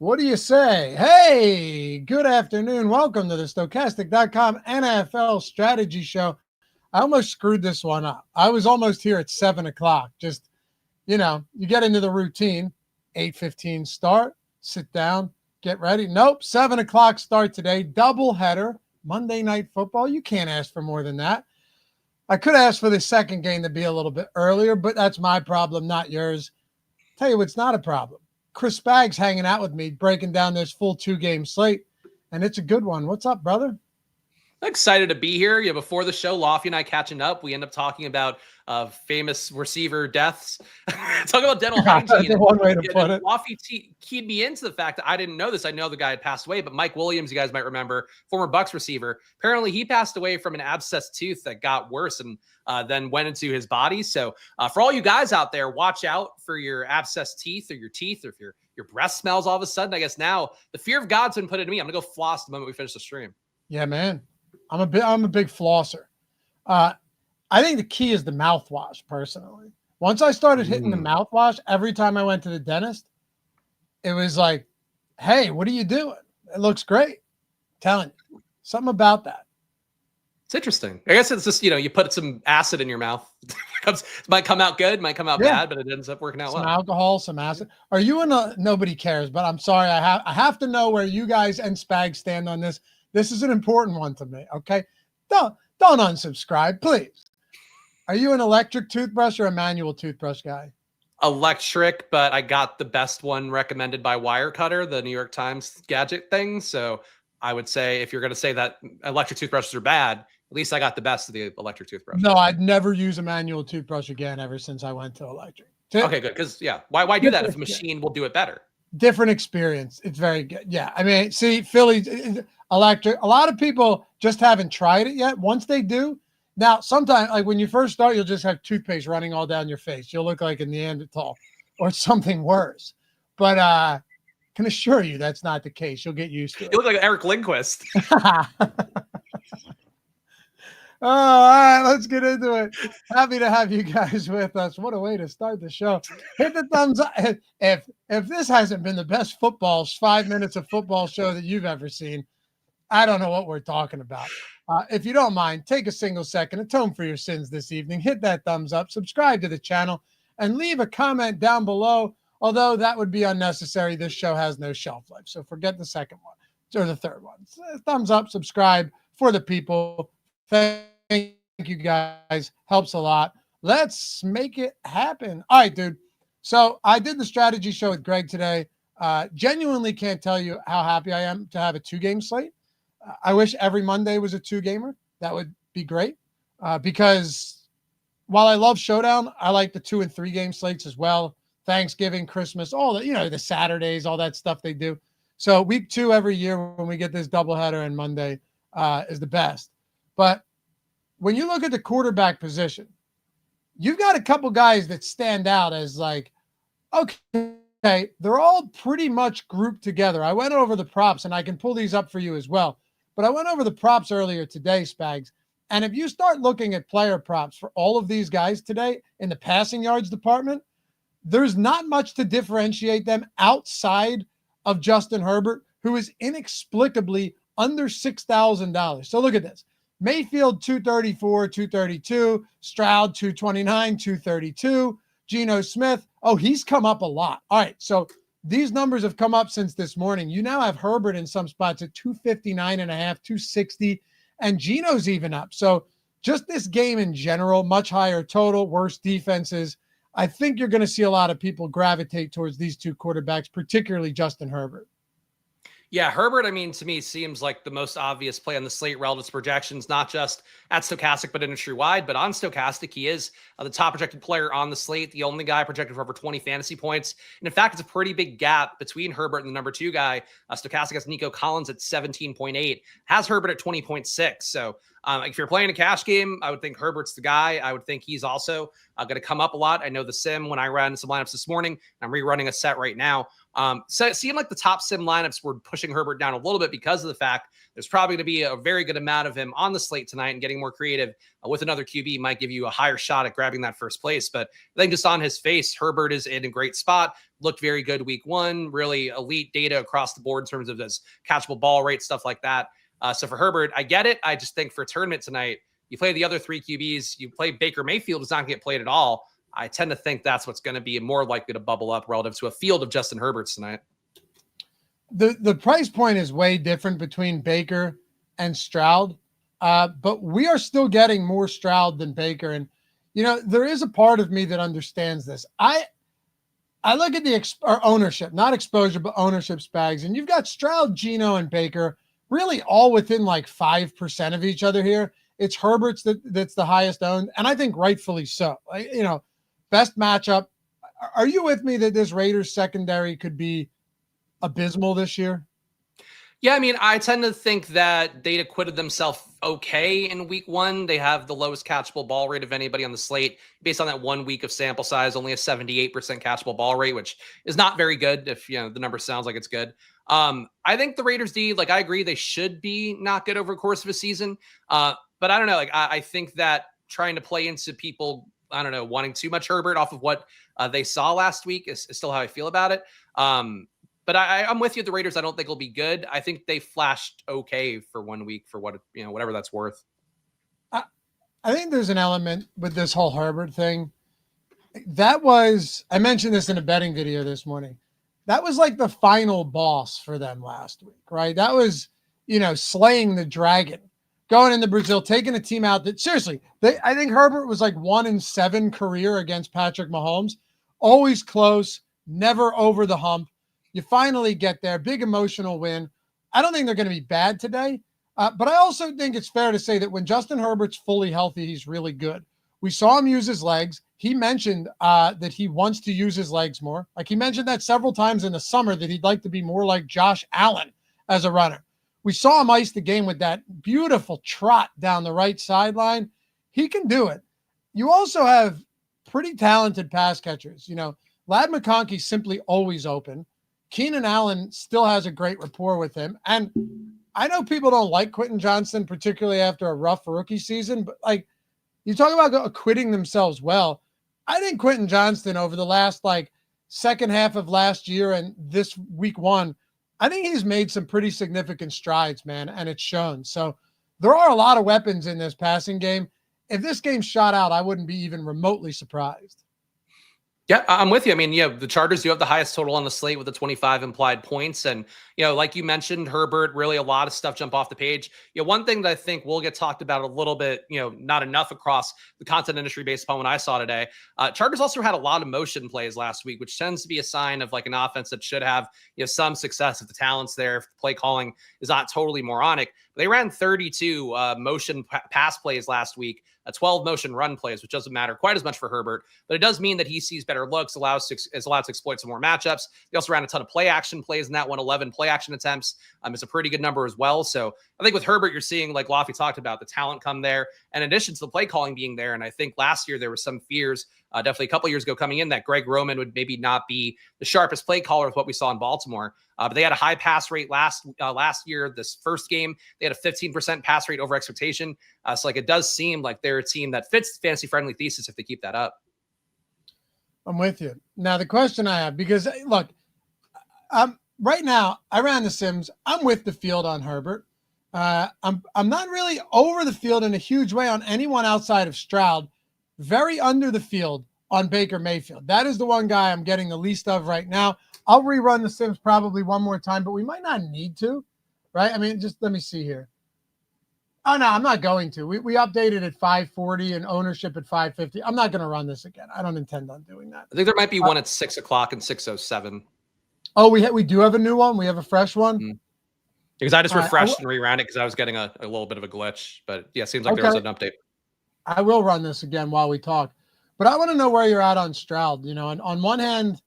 What do you say? Hey, good afternoon. Welcome to the Stokastic.com NFL strategy show. I almost screwed this one up. I was almost here at 7 o'clock. Just, you get into the routine. 8:15 start, sit down, get ready. Nope, 7 o'clock start today. Double header, Monday Night Football. You can't ask for more than that. I could ask for the second game to be a little bit earlier, but that's my problem, not yours. Tell you what's not a problem. Chris Spags hanging out with me, breaking down this full 2-game slate, and it's a good one. What's up, brother? Excited to be here. Before the show, Loughy and I catching up. We end up talking about famous receiver deaths. Talking about dental hygiene. That's one way to put it. Loughy keyed me into the fact that I didn't know this. I know the guy had passed away, but Mike Williams, you guys might remember, former Bucs receiver. Apparently, he passed away from an abscessed tooth that got worse and then went into his body. So for all you guys out there, watch out for your abscessed teeth or if your breath smells all of a sudden. I guess now the fear of God's been put into me. I'm gonna go floss the moment we finish the stream. Yeah, man. I'm a big flosser. I think the key is the mouthwash, personally. Once I started hitting the mouthwash, every time I went to the dentist, it was like, hey, what are you doing? It looks great. I'm telling you. Something about that. It's interesting. I guess it's just, you put some acid in your mouth. It might come out good, might come out bad, but it ends up working out well. Some alcohol, some acid. Are you in a, nobody cares, but I'm sorry. I have to know where you guys and Spag stand on this. This is an important one to me, okay? Don't unsubscribe, please. Are you an electric toothbrush or a manual toothbrush guy? Electric, but I got the best one recommended by Wirecutter, the New York Times gadget thing. So I would say if you're going to say that electric toothbrushes are bad, at least I got the best of the electric toothbrush. No, I'd never use a manual toothbrush again ever since I went to electric. Okay, good. Because, why do that if a machine will do it better? Different experience. It's very good. Yeah, I mean, see, Philly electric. A lot of people just haven't tried it yet. Once they do, now sometimes, like when you first start, you'll just have toothpaste running all down your face. You'll look like a Neanderthal or something worse. But can assure you that's not the case. You'll get used to it. You look like Eric Lindquist. Oh, all right, let's get into it. Happy to have you guys with us. What a way to start the show. Hit the thumbs up. If this hasn't been the best 5 minutes of football show that you've ever seen, I don't know what we're talking about. If you don't mind, take a single second, atone for your sins this evening. Hit that thumbs up, subscribe to the channel, and leave a comment down below. Although that would be unnecessary. This show has no shelf life, so forget the second one or the third one. Thumbs up, subscribe for the people. Thank you guys. Helps a lot. Let's make it happen. All right, dude. So I did the strategy show with Greg today. Genuinely can't tell you how happy I am to have a 2-game slate. I wish every Monday was a 2-gamer. That would be great. Because while I love Showdown, I like the 2 and 3 game slates as well. Thanksgiving, Christmas, all the, the Saturdays, all that stuff they do. So week 2 every year when we get this doubleheader and Monday is the best. But when you look at the quarterback position, you've got a couple guys that stand out as like, okay, they're all pretty much grouped together. I went over the props, and I can pull these up for you as well. But I went over the props earlier today, Spags. And if you start looking at player props for all of these guys today in the passing yards department, there's not much to differentiate them outside of Justin Herbert, who is inexplicably under $6,000. So look at this. Mayfield, 234, 232. Stroud, 229, 232. Geno Smith, he's come up a lot. All right, so these numbers have come up since this morning. You now have Herbert in some spots at 259.5, 260, and Geno's even up. So just this game in general, much higher total, worse defenses. I think you're going to see a lot of people gravitate towards these 2 quarterbacks, particularly Justin Herbert. Yeah, Herbert, to me, seems like the most obvious play on the slate relative to projections, not just at Stokastic, but industry-wide. But on Stokastic, he is the top projected player on the slate, the only guy projected for over 20 fantasy points. And in fact, it's a pretty big gap between Herbert and the number 2 guy. Stokastic has Nico Collins at 17.8, has Herbert at 20.6. So if you're playing a cash game, I would think Herbert's the guy. I would think he's also going to come up a lot. I know the sim when I ran some lineups this morning, I'm rerunning a set right now. So it seemed like the top sim lineups were pushing Herbert down a little bit because of the fact there's probably going to be a very good amount of him on the slate tonight, and getting more creative with another QB might give you a higher shot at grabbing that first place. But I think just on his face, Herbert is in a great spot. Looked very good week one, really elite data across the board in terms of his catchable ball rate, stuff like that. So for Herbert, I get it. I just think for a tournament tonight, you play the other three QBs, you play Baker Mayfield, who's not going to get played at all. I tend to think that's what's going to be more likely to bubble up relative to a field of Justin Herberts tonight. The price point is way different between Baker and Stroud, but we are still getting more Stroud than Baker. And, there is a part of me that understands this. I look at the ownership, not exposure, but ownership spags. And you've got Stroud, Geno, and Baker really all within like 5% of each other here. It's Herbert's that's the highest owned, and I think rightfully so. Best matchup. Are you with me that this Raiders secondary could be abysmal this year? Yeah, I mean, I tend to think that they'd acquitted themselves okay in week one. They have the lowest catchable ball rate of anybody on the slate based on that 1 week of sample size, only a 78% catchable ball rate, which is not very good if, the number sounds like it's good. I think the Raiders D, I agree they should be not good over the course of a season. But I don't know, I think that trying to play into people, wanting too much Herbert off of what they saw last week is still how I feel about it. But I'm with you. The Raiders, I don't think will be good. I think they flashed okay for 1 week for what, whatever that's worth. I think there's an element with this whole Herbert thing. I mentioned this in a betting video this morning. That was like the final boss for them last week, right? That was, slaying the dragon, going into Brazil, taking a team out that seriously, I think Herbert was like 1-7 career against Patrick Mahomes, always close, never over the hump. You finally get there, big emotional win. I don't think they're going to be bad today, but I also think it's fair to say that when Justin Herbert's fully healthy, he's really good. We saw him use his legs. He mentioned that he wants to use his legs more. Like he mentioned that several times in the summer that he'd like to be more like Josh Allen as a runner. We saw him ice the game with that beautiful trot down the right sideline. He can do it. You also have pretty talented pass catchers. Ladd McConkey's simply always open. Keenan Allen still has a great rapport with him. And I know people don't like Quentin Johnston, particularly after a rough rookie season, but you talk about acquitting themselves well. I think Quentin Johnston over the last second half of last year and this week one, I think he's made some pretty significant strides, man, and it's shown. So there are a lot of weapons in this passing game. If this game's shot out, I wouldn't be even remotely surprised. Yeah, I'm with you. I mean, the Chargers do have the highest total on the slate with the 25 implied points. And, like you mentioned, Herbert, really a lot of stuff jump off the page. One thing that I think will get talked about a little bit, not enough across the content industry based upon what I saw today. Chargers also had a lot of motion plays last week, which tends to be a sign of an offense that should have, some success if the talent's there, if the play calling is not totally moronic. But they ran 32 motion pass plays last week. 12 motion run plays, which doesn't matter quite as much for Herbert, but it does mean that he sees better looks, is allowed to exploit some more matchups. They also ran a ton of play action plays in that one, 11 play action attempts. It's a pretty good number as well. So I think with Herbert, you're seeing, like Loughy talked about, the talent come there, in addition to the play calling being there. And I think last year there were some fears, definitely a couple years ago coming in, that Greg Roman would maybe not be the sharpest play caller with what we saw in Baltimore. But they had a high pass rate last year. This first game, they had a 15% pass rate over expectation. So it does seem like they're a team that fits the fantasy friendly thesis if they keep that up. I'm with you. Now, the question I have, because look, right now I ran the Sims. I'm with the field on Herbert. I'm not really over the field in a huge way on anyone outside of Stroud. Very under the field on Baker Mayfield. That is the one guy I'm getting the least of right now. I'll rerun the Sims probably one more time, but we might not need to, right? I mean, just let me see here. Oh, no, I'm not going to. We updated at 540 and ownership at 550. I'm not going to run this again. I don't intend on doing that. I think there might be one at 6 o'clock and 6:07. Oh, we do have a new one? We have a fresh one? Mm-hmm. Because I just refreshed and reran it because I was getting a little bit of a glitch. But yeah, it seems like there was an update. I will run this again while we talk. But I want to know where you're at on Stroud. On one hand,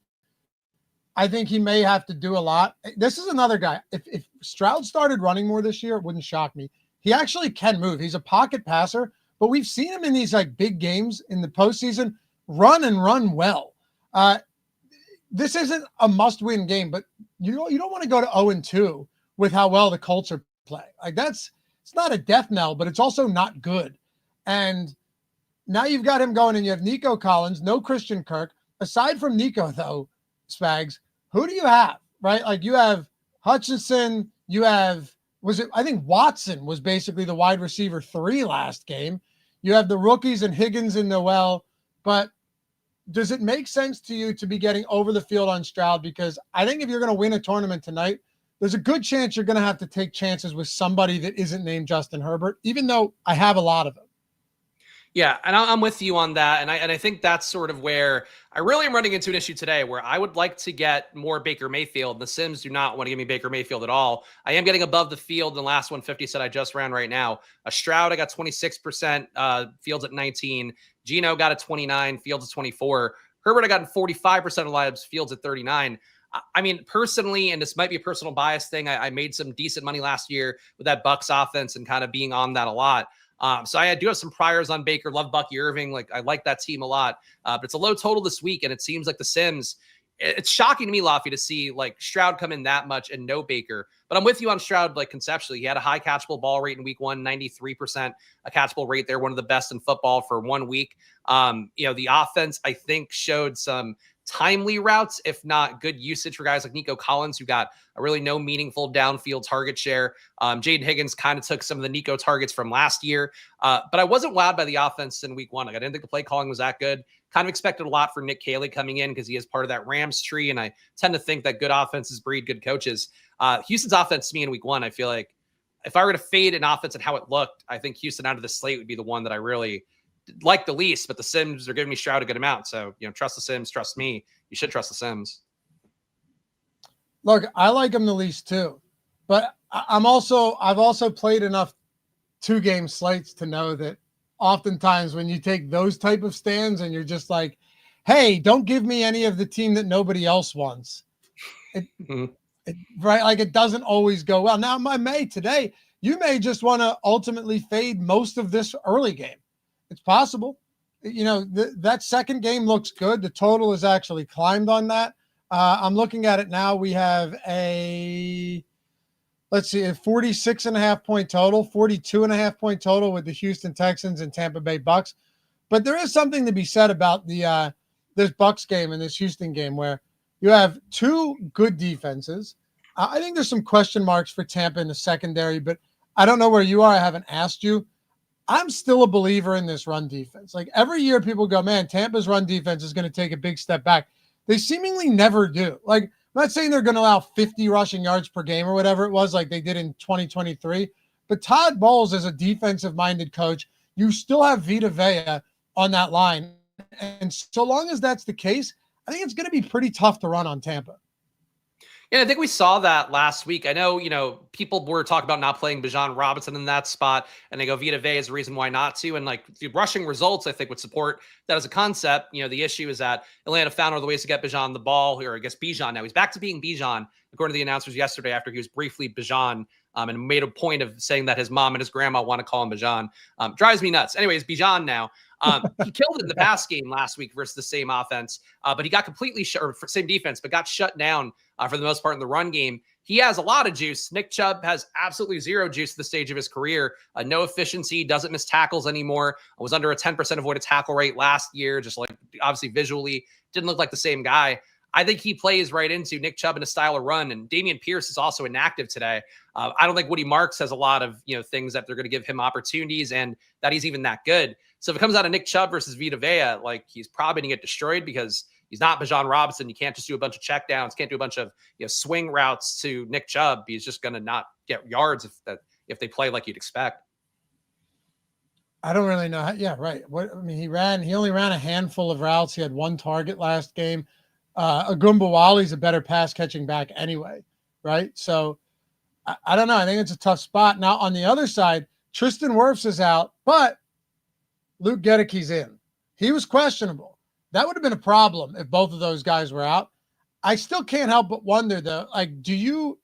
I think he may have to do a lot. This is another guy. If Stroud started running more this year, it wouldn't shock me. He actually can move. He's a pocket passer, but we've seen him in these big games in the postseason run well. this isn't a must-win game, but you don't want to go to 0-2 with how well the Colts are playing. Like it's not a death knell, but it's also not good. And now you've got him going, and you have Nico Collins, no Christian Kirk. Aside from Nico, though, Spags, who do you have? Right? Like you have Hutchinson, you have I think Watson was basically the wide receiver 3 last game. You have the rookies and Higgins and Noel, but does it make sense to you to be getting over the field on Stroud? Because I think if you're going to win a tournament tonight, there's a good chance you're going to have to take chances with somebody that isn't named Justin Herbert, even though I have a lot of them. Yeah, and I'm with you on that. And I think that's sort of where I really am running into an issue today where I would like to get more Baker Mayfield. The Sims do not want to give me Baker Mayfield at all. I am getting above the field in the last 150 set I just ran right now. A Stroud, I got 26%, Fields at 19. Geno got a 29, Fields at 24. Herbert, I got 45% of lives, Fields at 39. I mean, personally, and this might be a personal bias thing, I made some decent money last year with that Bucs offense and kind of being on that a lot. So I do have some priors on Baker, love Bucky Irving. Like I like that team a lot, but it's a low total this week. And it seems like the Sims, it's shocking to me, Loughy, to see like Stroud come in that much and no Baker, but I'm with you on Stroud. Like conceptually, he had a high catchable ball rate in week 1, 93% a catchable rate there. One of the best in football for 1 week. The offense, I think, showed some timely routes, if not good usage for guys like Nico Collins, who got a really no meaningful downfield target share. Jaden Higgins kind of took some of the Nico targets from last year, but I wasn't wowed by the offense in week 1. Like I didn't think the play calling was that good. Kind of expected a lot for Nick Caley coming in because he is part of that Rams tree, and I tend to think that good offenses breed good coaches. Houston's offense to me in week 1, I feel like if I were to fade an offense and how it looked, I think Houston out of the slate would be the one that I really like the least, but the Sims are giving me Stroud a good amount. So, trust the Sims, trust me. You should trust the Sims. Look, I like him the least too, but I've also played enough 2-game slates to know that oftentimes when you take those type of stands and you're just like, hey, don't give me any of the team that nobody else wants. Right. Like it doesn't always go well. Now today, you may just want to ultimately fade most of this early game. It's possible. That second game looks good. The total is actually climbed on that. I'm looking at it now. We have a 46.5 point total, 42.5 point total with the Houston Texans and Tampa Bay Bucks. But there is something to be said about this Bucks game and this Houston game where you have 2 good defenses. I think there's some question marks for Tampa in the secondary, but I don't know where you are. I haven't asked you. I'm still a believer in this run defense. Like every year people go, man, Tampa's run defense is going to take a big step back. They seemingly never do. Like I'm not saying they're going to allow 50 rushing yards per game or whatever it was like they did in 2023, but Todd Bowles is a defensive minded coach. You still have Vita Vea on that line. And so long as that's the case, I think it's going to be pretty tough to run on Tampa. Yeah, I think we saw that last week. I know, people were talking about not playing Bijan Robinson in that spot, and they go Vita Vea is a reason why not to. And like the rushing results, I think would support that as a concept. The issue is that Atlanta found other ways to get Bijan the ball, or I guess Bijan now. He's back to being Bijan, according to the announcers yesterday after he was briefly Bijan, and made a point of saying that his mom and his grandma want to call him Bijan. Drives me nuts. Anyways, Bijan now. He killed it in the pass game last week versus the same offense, but he got completely same defense, but got shut down for the most part in the run game. He has a lot of juice. Nick Chubb has absolutely zero juice at the stage of his career. No efficiency, doesn't miss tackles anymore. Was under a 10% avoided tackle rate last year. Just like obviously visually didn't look like the same guy. I think he plays right into Nick Chubb in a style of run, and Dameon Pierce is also inactive today. I don't think Woody Marks has a lot of things that they're going to give him opportunities, and that he's even that good. So if it comes out of Nick Chubb versus Vita Vea, like he's probably going to get destroyed because he's not Bijan Robinson. You can't just do a bunch of checkdowns, can't do a bunch of swing routes to Nick Chubb. He's just going to not get yards if they play like you'd expect. I don't really know. Yeah, right. He only ran a handful of routes. He had 1 target last game. Agumbawali's a better pass catching back anyway, right? So I don't know. I think it's a tough spot. Now on the other side, Tristan Wirfs is out, but Luke Gedicke's in. He was questionable. That would have been a problem if both of those guys were out. I still can't help but wonder though, like, do you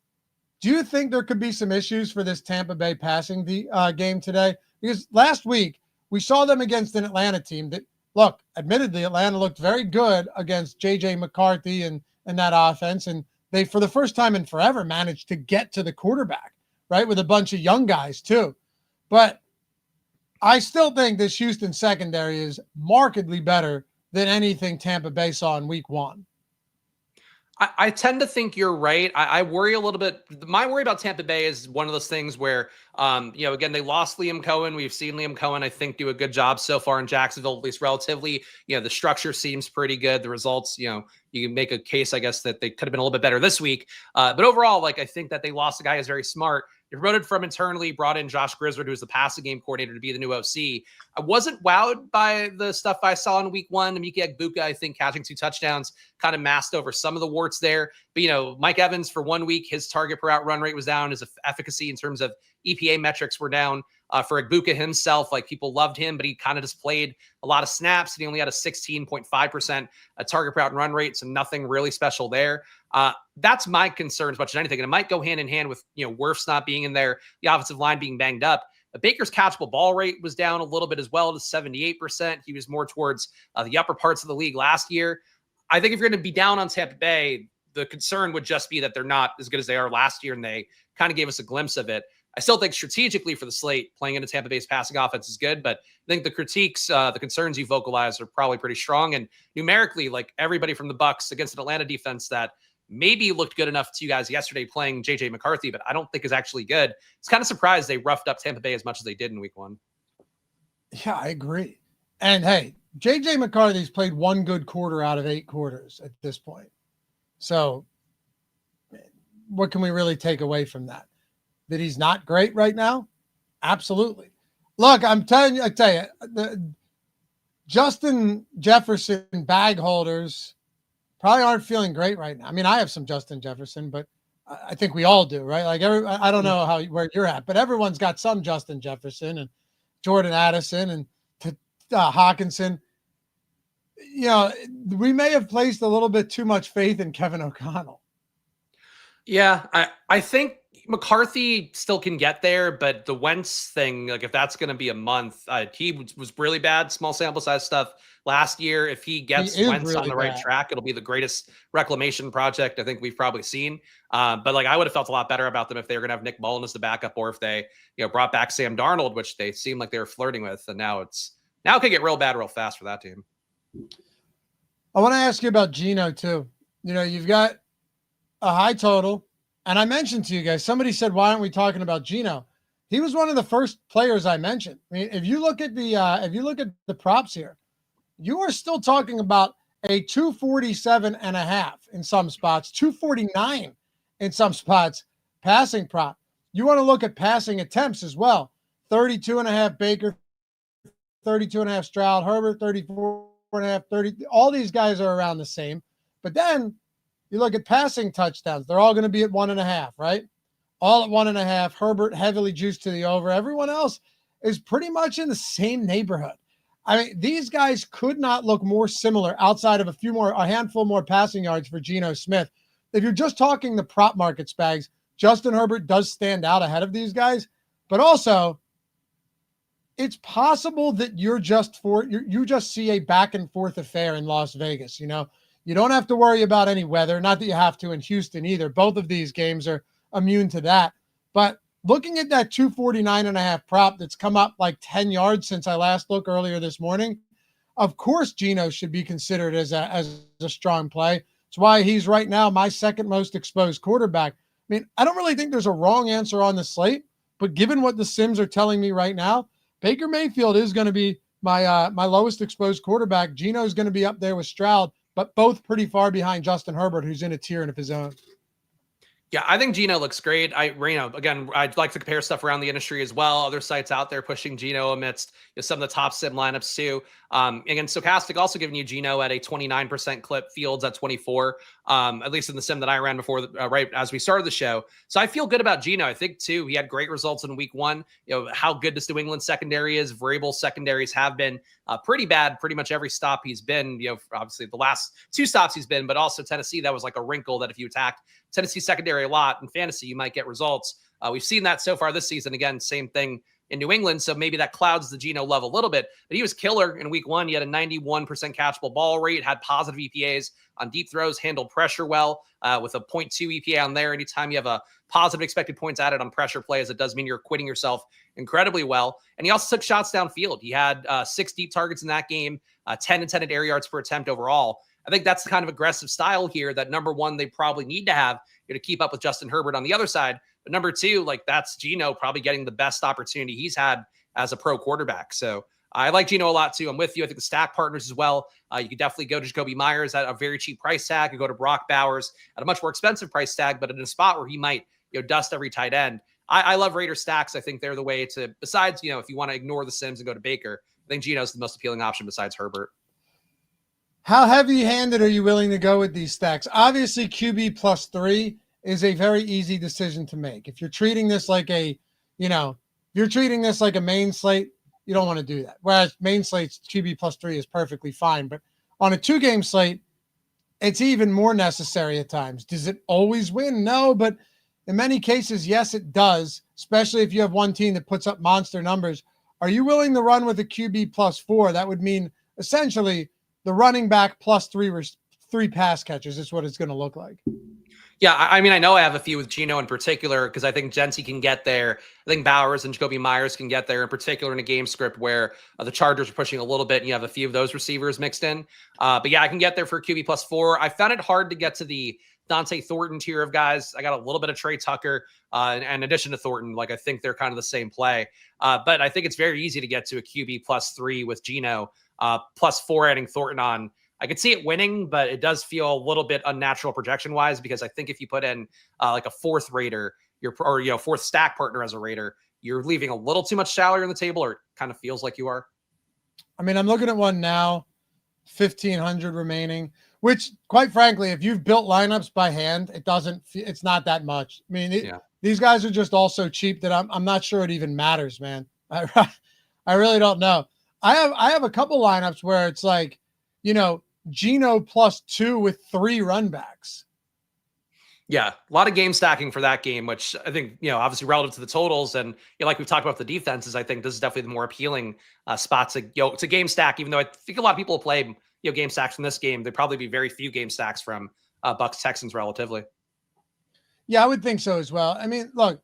think there could be some issues for this Tampa Bay passing game today? Because last week we saw them against an Atlanta team that, look, admittedly, Atlanta looked very good against J.J. McCarthy and in that offense. And they, for the first time in forever, managed to get to the quarterback, right? With a bunch of young guys too. But I still think this Houston secondary is markedly better than anything Tampa Bay saw in week 1. I tend to think you're right. I worry a little bit. My worry about Tampa Bay is one of those things where, again, they lost Liam Cohen. We've seen Liam Cohen, I think, do a good job so far in Jacksonville, at least relatively. The structure seems pretty good. The results, you can make a case, I guess, that they could have been a little bit better this week. But overall, I think that they lost a guy who's very smart. They promoted from internally, brought in Josh Griswold, who was the passing game coordinator, to be the new OC. I wasn't wowed by the stuff I saw in week 1. Mike Egbuka, I think, catching 2 touchdowns kind of masked over some of the warts there. But, Mike Evans, for 1 week, his target per out run rate was down. His efficacy in terms of EPA metrics were down. For Egbuka himself, people loved him, but he kind of just played a lot of snaps, and he only had a 16.5% target per out and run rate, so nothing really special there. That's my concern as much as anything, and it might go hand in hand with Wirfs not being in there, the offensive line being banged up. Baker's catchable ball rate was down a little bit as well to 78%. He was more towards the upper parts of the league last year. I think if you're going to be down on Tampa Bay, the concern would just be that they're not as good as they are last year, and they kind of gave us a glimpse of it. I still think strategically for the slate, playing into Tampa Bay's passing offense is good, but I think the critiques, the concerns you vocalize are probably pretty strong. And numerically, everybody from the Bucs against an Atlanta defense that maybe looked good enough to you guys yesterday playing J.J. McCarthy, but I don't think is actually good. It's kind of surprised they roughed up Tampa Bay as much as they did in week 1. Yeah, I agree. And hey, J.J. McCarthy's played 1 good quarter out of 8 quarters at this point. So what can we really take away from that? That he's not great right now? Absolutely. Look, I tell you, the Justin Jefferson bag holders probably aren't feeling great right now. I mean, I have some Justin Jefferson, but I think we all do, right? I don't know where you're at, but everyone's got some Justin Jefferson and Jordan Addison and Hawkinson. We may have placed a little bit too much faith in Kevin O'Connell. Yeah, I think McCarthy still can get there, but the Wentz thing, if that's going to be a month, he was really bad, small sample size stuff last year. If he gets Wentz really on the right track, it'll be the greatest reclamation project I think we've probably seen. But I would have felt a lot better about them if they were going to have Nick Mullen as the backup, or if they brought back Sam Darnold, which they seem like they were flirting with. And now it could get real bad real fast for that team. I want to ask you about Geno too. You've got a high total. And I mentioned to you guys, somebody said, why aren't we talking about Geno? He was one of the first players I mentioned. I mean, if you look at the props here, you are still talking about a 247.5 in some spots, 249 in some spots, passing prop. You want to look at passing attempts as well. 32.5 Baker, 32.5 Stroud, Herbert, 34.5, 30. All these guys are around the same. But then you look at passing touchdowns. They're all going to be at 1.5, right? All at 1.5. Herbert heavily juiced to the over. Everyone else is pretty much in the same neighborhood. I mean, these guys could not look more similar outside of a handful more passing yards for Geno Smith. If you're just talking the prop market Spags, Justin Herbert does stand out ahead of these guys, but also it's possible that you just see a back and forth affair in Las Vegas. You don't have to worry about any weather. Not that you have to in Houston either. Both of these games are immune to that. But looking at that 249.5 prop that's come up 10 yards since I last looked earlier this morning, of course Geno should be considered as a strong play. It's why he's right now my second most exposed quarterback. I mean, I don't really think there's a wrong answer on the slate, but given what the Sims are telling me right now, Baker Mayfield is going to be my lowest exposed quarterback. Geno is going to be up there with Stroud, but both pretty far behind Justin Herbert, who's in a tier of his own. Yeah, I think Geno looks great. Again, I'd like to compare stuff around the industry as well. Other sites out there pushing Geno amidst some of the top sim lineups too. Again, Stokastic also giving you Geno at a 29% clip, Fields at 24, at least in the sim that I ran before, right as we started the show. So I feel good about Geno. I think too, he had great results in week 1. How good this New England secondary is. Vrabel secondaries have been pretty bad pretty much every stop he's been. Obviously the last 2 stops he's been, but also Tennessee, that was like a wrinkle that if you attacked Tennessee secondary a lot in fantasy, you might get results. We've seen that so far this season. Again, same thing in New England. So maybe that clouds the Geno love a little bit, but he was killer in week 1. He had a 91% catchable ball rate, had positive EPAs on deep throws, handled pressure well with a 0.2 EPA on there. Anytime you have a positive expected points added on pressure plays, it does mean you're acquitting yourself incredibly well. And he also took shots downfield. He had 6 deep targets in that game, 10 intended air yards per attempt overall. I think that's the kind of aggressive style here that, number one, they probably need to have to keep up with Justin Herbert on the other side. But number two, like, that's Geno probably getting the best opportunity he's had as a pro quarterback. So I like Geno a lot too. I'm with you. I think the stack partners as well. You could definitely go to Jacoby Myers at a very cheap price tag. You go to Brock Bowers at a much more expensive price tag, but in a spot where he might, dust every tight end. I love Raider stacks. I think they're the way to, besides, if you want to ignore the Sims and go to Baker, I think Geno's the most appealing option besides Herbert. How heavy-handed are you willing to go with these stacks? Obviously, QB +3 is a very easy decision to make. If you're treating this like a, you're treating this like a main slate, you don't want to do that. Whereas main slates, QB +3 is perfectly fine. But on a 2-game slate, it's even more necessary at times. Does it always win? No, but in many cases, yes, it does, especially if you have one team that puts up monster numbers. Are you willing to run with a QB +4? That would mean essentially the running back +3 pass catches is what it's going to look like. Yeah, I mean, I know I have a few with Geno in particular because I think Jency can get there. I think Bowers and Jacoby Myers can get there, in particular in a game script where the Chargers are pushing a little bit and you have a few of those receivers mixed in. But yeah, I can get there for QB +4. I found it hard to get to the Dante Thornton tier of guys. I got a little bit of Trey Tucker and in addition to Thornton. Like, I think they're kind of the same play. But I think it's very easy to get to a QB +3 with Geno, +4 adding Thornton on. I could see it winning, but it does feel a little bit unnatural projection wise, because I think if you put in like a 4th Raider, or 4th stack partner as a Raider, you're leaving a little too much salary on the table, or it kind of feels like you are. I mean, I'm looking at one now, 1,500 remaining, which quite frankly, if you've built lineups by hand, it's not that much. I mean, these guys are just all so cheap that I'm not sure it even matters, man. I really don't know. I have a couple lineups where it's like, Geno +2 with 3 run backs. Yeah, a lot of game stacking for that game, which I think, obviously relative to the totals. And like we've talked about the defenses, I think this is definitely the more appealing spot to game stack, even though I think a lot of people will play, game stacks from this game. There'd probably be very few game stacks from Bucs-Texans relatively. Yeah, I would think so as well. I mean, look,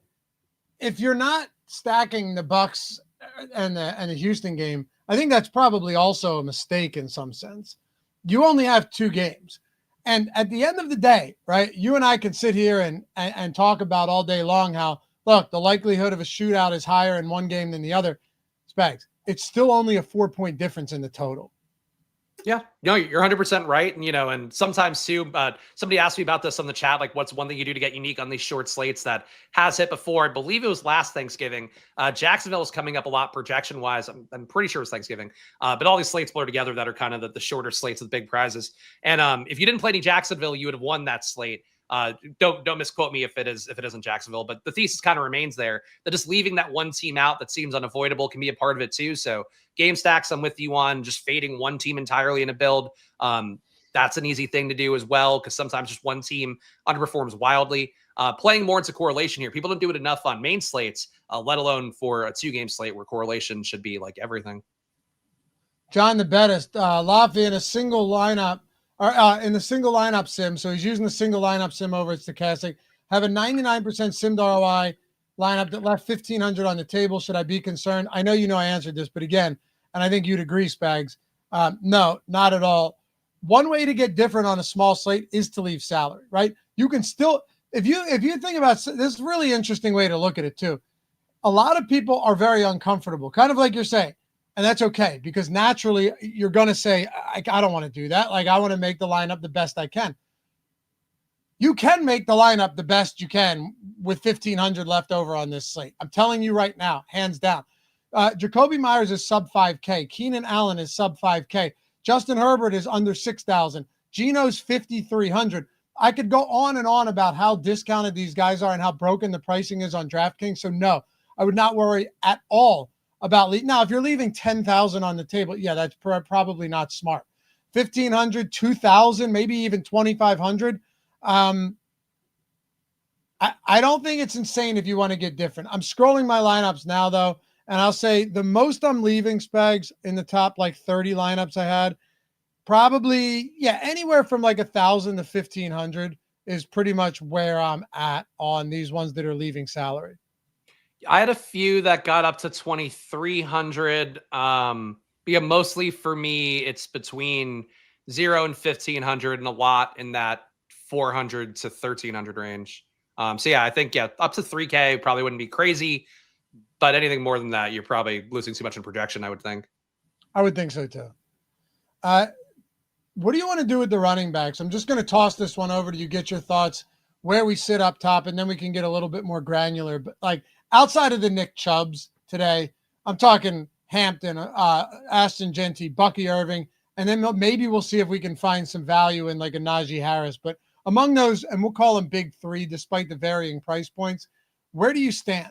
if you're not stacking the Bucs and the Houston game, I think that's probably also a mistake in some sense. You only have 2 games. And at the end of the day, right, you and I can sit here and talk about all day long how, look, the likelihood of a shootout is higher in one game than the other. Spags, it's still only a 4-point difference in the total. Yeah, you're 100% right. And, and sometimes too, somebody asked me about this on the chat, like, what's one thing you do to get unique on these short slates that has hit before? I believe it was last Thanksgiving. Jacksonville is coming up a lot projection wise. I'm pretty sure it's Thanksgiving, but all these slates blur together that are kind of the shorter slates with big prizes. And if you didn't play any Jacksonville, you would have won that slate. Don't misquote me if it isn't Jacksonville, but the thesis kind of remains there that just leaving that one team out that seems unavoidable can be a part of it too. So game stacks, I'm with you on just fading one team entirely in a build. That's an easy thing to do as well, because sometimes just one team underperforms wildly. Playing more into correlation here. People don't do it enough on main slates, let alone for a 2-game slate where correlation should be like everything. John the Bettest, Loughy in a single lineup, or in the single lineup sim. So he's using the single lineup sim over at Stokastic. Have a 99% sim ROI lineup that left 1,500 on the table. Should I be concerned? I know I answered this, but again, and I think you'd agree, Spags. No, not at all. One way to get different on a small slate is to leave salary, right? You can still, if you think about this, is a really interesting way to look at it too. A lot of people are very uncomfortable, kind of like you're saying. And that's okay, because naturally you're going to say, I don't want to do that. Like, I want to make the lineup the best I can. You can make the lineup the best you can with 1,500 left over on this slate. I'm telling you right now, hands down. Jacoby Myers is sub 5K. Keenan Allen is sub 5K. Justin Herbert is under 6,000. Geno's 5,300. I could go on and on about how discounted these guys are and how broken the pricing is on DraftKings. So no, I would not worry at all about now, if you're leaving 10,000 on the table, yeah, that's probably not smart. 1,500, 2,000, maybe even 2,500. I don't think it's insane if you want to get different. I'm scrolling my lineups now, though, And I'll say the most I'm leaving, Spags, in the top like 30 lineups I had, probably, yeah, anywhere from like 1,000 to 1,500 is pretty much where I'm at on these ones that are leaving salary. I had a few that got up to 2,300. Yeah, mostly for me, it's between 0 and 1,500 and a lot in that 400 to 1,300 range. So yeah, I think, yeah, up to 3K probably wouldn't be crazy, but anything more than that, you're probably losing too much in projection, I would think. I would think so too. What do you want to do with the running backs? I'm just going to toss this one over to you, get your thoughts where we sit up top, and then we can get a little bit more granular. But like outside of the Nick Chubbs today, I'm talking Hampton, Ashton Genty, Bucky Irving, and then maybe we'll see if we can find some value in like a Najee Harris. But among those, and we'll call them big three, despite the varying price points, where do you stand?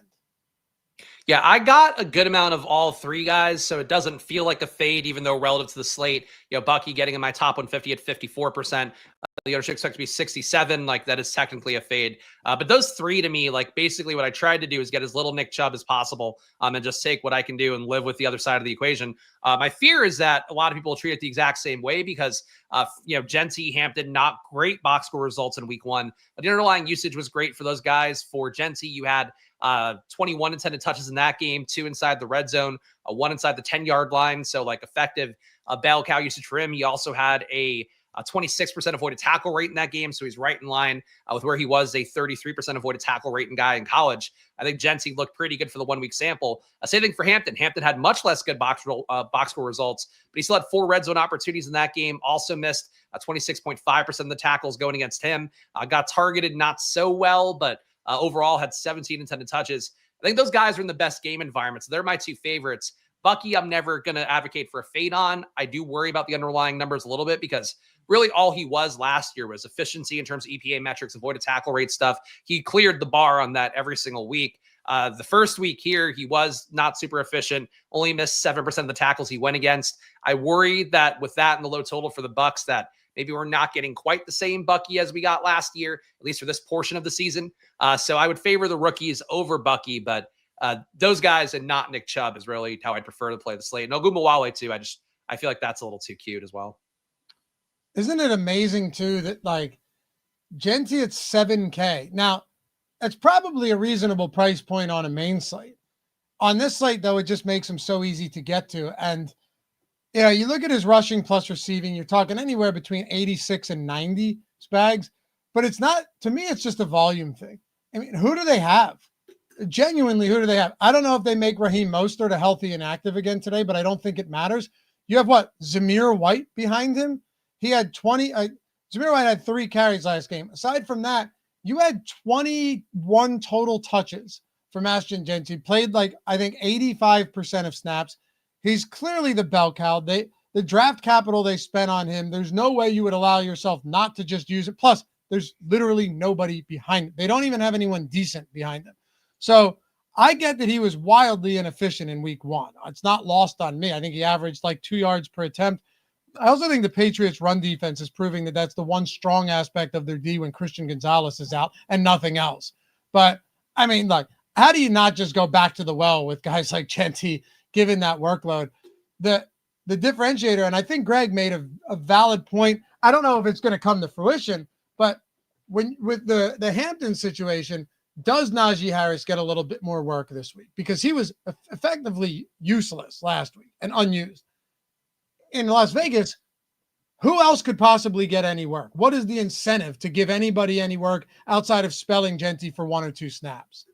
Yeah, I got a good amount of all three guys, so it doesn't feel like a fade, even though relative to the slate, Bucky getting in my top 150 at 54%. The ownership expects to be 67. Like that is technically a fade. But those three to me, like basically what I tried to do is get as little Nick Chubb as possible and just take what I can do and live with the other side of the equation. My fear is that a lot of people treat it the exact same way because, Genty, Hampton, not great box score results in week one. But the underlying usage was great for those guys. For Genty, you had 21 intended touches in that game, 2 inside the red zone, 1 inside the 10-yard line. So like effective bell cow usage for him. He also had a 26% avoided tackle rate in that game. So he's right in line with where he was a 33% avoided tackle rate guy in college. I think Genty looked pretty good for the 1 week sample. Same thing for Hampton. Hampton had much less good box score results, but he still had 4 red zone opportunities in that game. Also missed 26.5% of the tackles going against him. Got targeted not so well, but overall had 17 intended touches. I think those guys are in the best game environment. So they're my 2 favorites. Bucky, I'm never going to advocate for a fade on. I do worry about the underlying numbers a little bit because really all he was last year was efficiency in terms of EPA metrics, avoided tackle rate stuff. He cleared the bar on that every single week. The first week here, he was not super efficient, only missed 7% of the tackles he went against. I worry that with that and the low total for the Bucs that maybe we're not getting quite the same Bucky as we got last year, at least for this portion of the season. So I would favor the rookies over Bucky, but those guys and not Nick Chubb is really how I'd prefer to play the slate. And Ogumawale too. I feel like that's a little too cute as well. Isn't it amazing too that like Genty at 7K? Now, that's probably a reasonable price point on a main slate. On this slate, though, it just makes him so easy to get to. And you look at his rushing plus receiving, you're talking anywhere between 86 and 90 Spags, but it's not, to me, it's just a volume thing. I mean, who do they have? Genuinely, who do they have? I don't know if they make Raheem Mostert a healthy and active again today, but I don't think it matters. You have what? Zamir White behind him? He had 20. Zamir White had 3 carries last game. Aside from that, you had 21 total touches from Ashton Genty. Played like, I think, 85% of snaps. He's clearly the bell cow. The draft capital they spent on him, there's no way you would allow yourself not to just use it. Plus, there's literally nobody behind it. They don't even have anyone decent behind them. So I get that he was wildly inefficient in week one. It's not lost on me. I think he averaged like 2 yards per attempt. I also think the Patriots' run defense is proving that that's the one strong aspect of their D when Christian Gonzalez is out and nothing else. But, I mean, like, how do you not just go back to the well with guys like Genty given that workload? The differentiator, and I think Greg made a valid point. I don't know if it's going to come to fruition, but with the Hampton situation, does Najee Harris get a little bit more work this week? Because he was effectively useless last week and unused. In Las Vegas, who else could possibly get any work? What is the incentive to give anybody any work outside of spelling Genty for 1 or 2 snaps?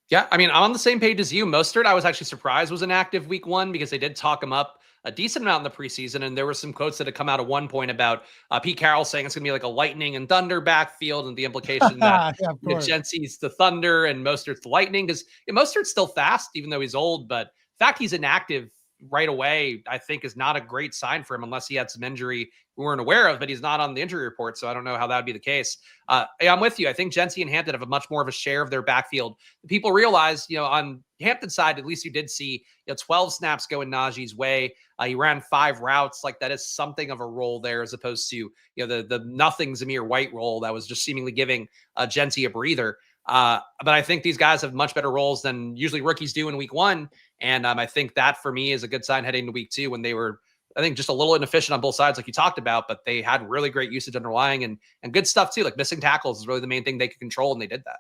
Yeah, I mean, I'm on the same page as you. Mostert, I was actually surprised was inactive week one because they did talk him up a decent amount in the preseason. And there were some quotes that had come out at one point about Pete Carroll saying it's going to be like a lightning and thunder backfield, and the implication that Genty's the thunder and Mostert's the lightning, because Mostert's still fast, even though he's old. But the fact he's inactive right away, I think, is not a great sign for him unless he had some injury we weren't aware of, but he's not on the injury report. So I don't know how that would be the case. I'm with you. I think Genty and Hampton have a much more of a share of their backfield. People realize, on Hampton's side, at least you did see 12 snaps go in Najee's way. He ran 5 routes. Like, that is something of a role there, as opposed to, the nothing Zamir White role that was just seemingly giving Genty a breather. But I think these guys have much better roles than usually rookies do in week 1. And I think that for me is a good sign heading into week 2 when they were, I think, just a little inefficient on both sides, like you talked about, but they had really great usage underlying and good stuff too. Like missing tackles is really the main thing they could control, and they did that.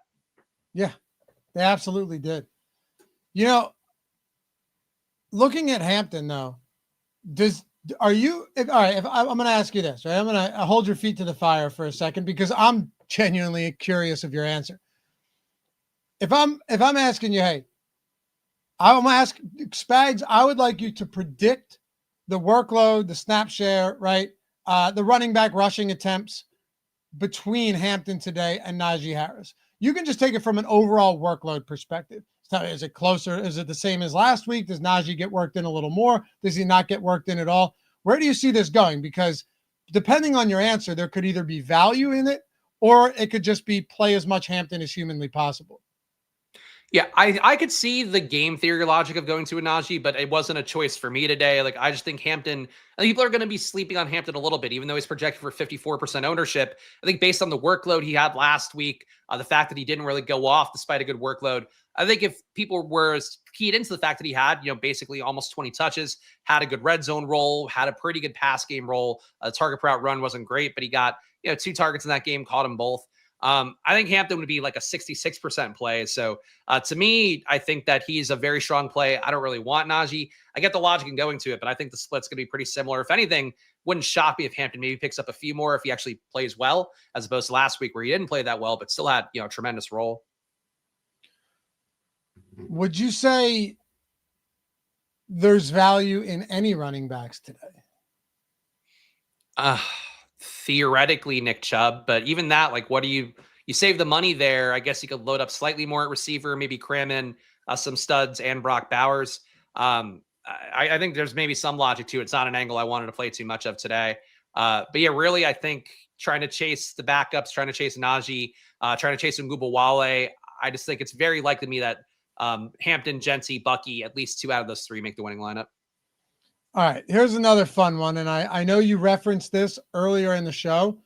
Yeah, they absolutely did. Looking at Hampton though, I'm going to ask you this, right? I'm going to hold your feet to the fire for a second because I'm genuinely curious of your answer. If I'm asking you, hey, I'm going to ask Spags, I would like you to predict the workload, the snap share, right? The running back rushing attempts between Hampton today and Najee Harris. You can just take it from an overall workload perspective. So is it closer? Is it the same as last week? Does Najee get worked in a little more? Does he not get worked in at all? Where do you see this going? Because depending on your answer, there could either be value in it or it could just be play as much Hampton as humanly possible. Yeah, I could see the game theory logic of going to a Najee, but it wasn't a choice for me today. Like, I just think Hampton, I think people are going to be sleeping on Hampton a little bit, even though he's projected for 54% ownership. I think based on the workload he had last week, the fact that he didn't really go off despite a good workload, I think if people were keyed into the fact that he had, basically almost 20 touches, had a good red zone role, had a pretty good pass game role, target per out run wasn't great, but he got, 2 targets in that game, caught them both. I think Hampton would be like a 66% play. So to me, I think that he's a very strong play. I don't really want Najee. I get the logic in going to it, but I think the split's going to be pretty similar. If anything, wouldn't shock me if Hampton maybe picks up a few more if he actually plays well, as opposed to last week where he didn't play that well, but still had, a tremendous role. Would you say there's value in any running backs today? Theoretically Nick Chubb, but even that, like, what do you save the money there? I guess you could load up slightly more at receiver, maybe cram in some studs and Brock Bowers. I think there's maybe some logic to it. It's not an angle I wanted to play too much of today. But yeah, really, I think trying to chase the backups, trying to chase Najee, trying to chase Ngubawale, I just think it's very likely to me that Hampton, Jency, Bucky, at least 2 out of those 3 make the winning lineup. All right, here's another fun one. And I know you referenced this earlier in the show,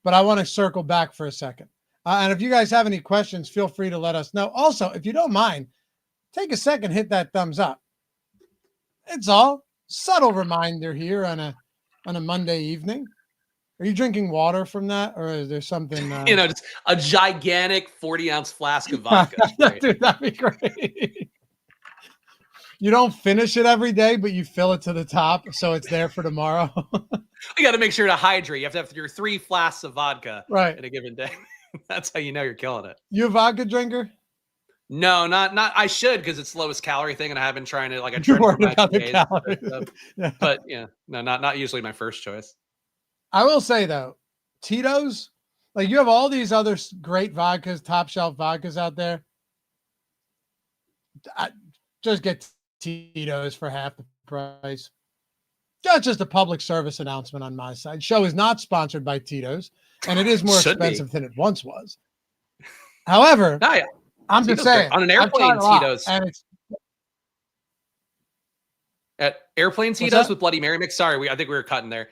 but I want to circle back for a second. And if you guys have any questions, feel free to let us know. Also, if you don't mind, take a second, hit that thumbs up. It's all subtle reminder here on a Monday evening. Are you drinking water from that, or is there something? Just a gigantic 40-ounce flask of vodka. Dude, that'd be great. You don't finish it every day, but you fill it to the top so it's there for tomorrow. You got to make sure to hydrate. You have to have your 3 flasks of vodka in a given day. That's how you know you're killing it. You a vodka drinker? No, not. I should, because it's the lowest calorie thing, and I have been trying to, like, I You're tried worried about the calories. Yeah. But yeah, no, not usually my first choice. I will say though, Tito's, like, you have all these other great vodkas, top shelf vodkas out there. Just get Tito's for half the price. That's just a public service announcement on my side. Show is not sponsored by Tito's, and it is more expensive than it once was. However, I'm Tito's just saying, on an airplane, Tito's. And it's at airplane Tito's with Bloody Mary mix. Sorry, I think we were cutting there.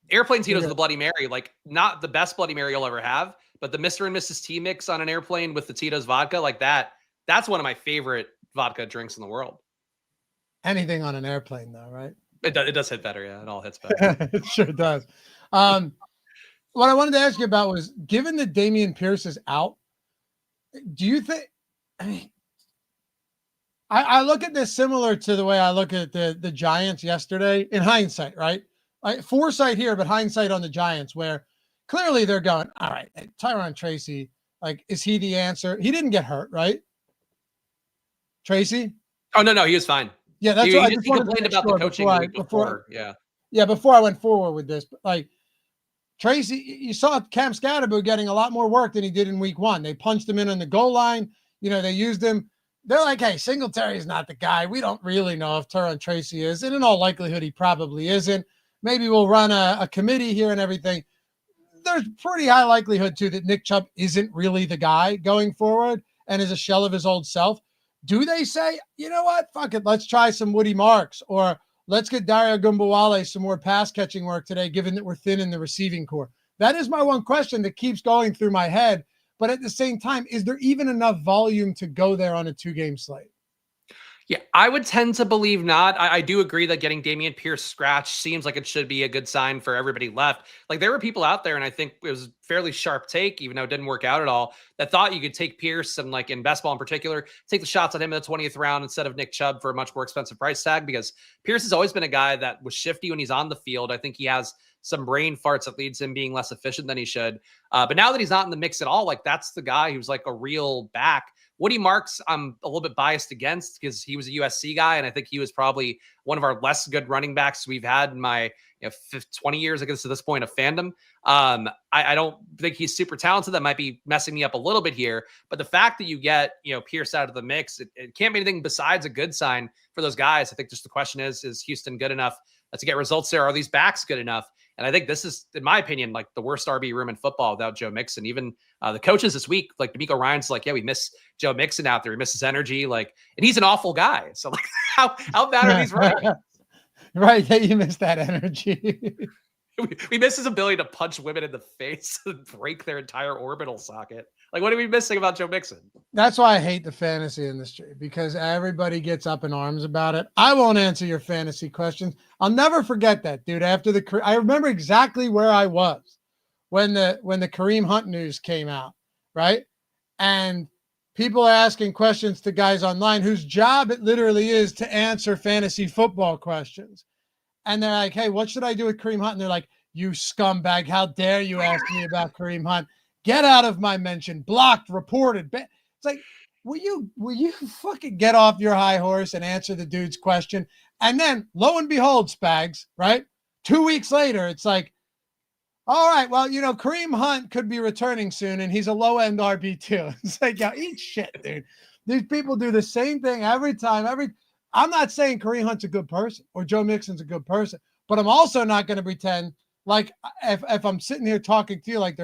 Airplane Tito's with the Bloody Mary, like, not the best Bloody Mary you'll ever have, but the Mr. and Mrs. T mix on an airplane with the Tito's vodka, like that's one of my favorite vodka drinks in the world. Anything on an airplane though, right? It does hit better. Yeah, it all hits better. It sure does. What I wanted to ask you about was, given that Dameon Pierce is out, do you think, I look at this similar to the way I look at the Giants yesterday in hindsight, right? Foresight here, but hindsight on the Giants, where clearly they're going, all right, Tyron Tracy, like, is he the answer? He didn't get hurt, right? Tracy? Oh, no, he was fine. Yeah, that's what I just complained about the coaching before. Yeah, before I went forward with this, but like, Tracy, you saw Cam Scatterbo getting a lot more work than he did in week 1. They punched him in on the goal line. They used him. They're like, hey, Singletary is not the guy. We don't really know if Tyron Tracy is. And in all likelihood, he probably isn't. Maybe we'll run a committee here and everything. There's pretty high likelihood, too, that Nick Chubb isn't really the guy going forward and is a shell of his old self. Do they say, you know what, fuck it, let's try some Woody Marks, or let's get Dario Gumbawale some more pass-catching work today, given that we're thin in the receiving core? That is my one question that keeps going through my head. But at the same time, is there even enough volume to go there on a 2-game slate? Yeah, I would tend to believe not. I do agree that getting Dameon Pierce scratched seems like it should be a good sign for everybody left. Like there were people out there, and I think it was a fairly sharp take, even though it didn't work out at all, that thought you could take Pierce and like in best ball in particular, take the shots on him in the 20th round instead of Nick Chubb for a much more expensive price tag, because Pierce has always been a guy that was shifty when he's on the field. I think he has some brain farts that leads him being less efficient than he should. But now that he's not in the mix at all, like that's the guy who's like a real back. Woody Marks, I'm a little bit biased against because he was a USC guy, and I think he was probably one of our less good running backs we've had in my 20 years, I guess, to this point of fandom. I don't think he's super talented. That might be messing me up a little bit here. But the fact that you get Pierce out of the mix, it can't be anything besides a good sign for those guys. I think just the question is Houston good enough to get results there? Are these backs good enough? And I think this is, in my opinion, like the worst RB room in football without Joe Mixon. Even the coaches this week, like D'Amico Ryan's like, yeah, we miss Joe Mixon out there. We miss his energy. Like, and he's an awful guy. So like, how bad are these running? Right. Yeah, you miss that energy. we miss his ability to punch women in the face and break their entire orbital socket. Like, what are we missing about Joe Mixon? That's why I hate the fantasy industry, because everybody gets up in arms about it. I won't answer your fantasy questions. I'll never forget that, dude. I remember exactly where I was when the Kareem Hunt news came out, right? And people are asking questions to guys online whose job it literally is to answer fantasy football questions. And they're like, hey, what should I do with Kareem Hunt? And they're like, you scumbag, how dare you ask me about Kareem Hunt? Get out of my mention. Blocked, reported. It's like, will you fucking get off your high horse and answer the dude's question? And then, lo and behold, Spags, right? 2 weeks later, it's like, all right, well, Kareem Hunt could be returning soon, and he's a low-end RB2. It's like, yo, eat shit, dude. These people do the same thing every time. I'm not saying Kareem Hunt's a good person or Joe Mixon's a good person, but I'm also not going to pretend like if I'm sitting here talking to you like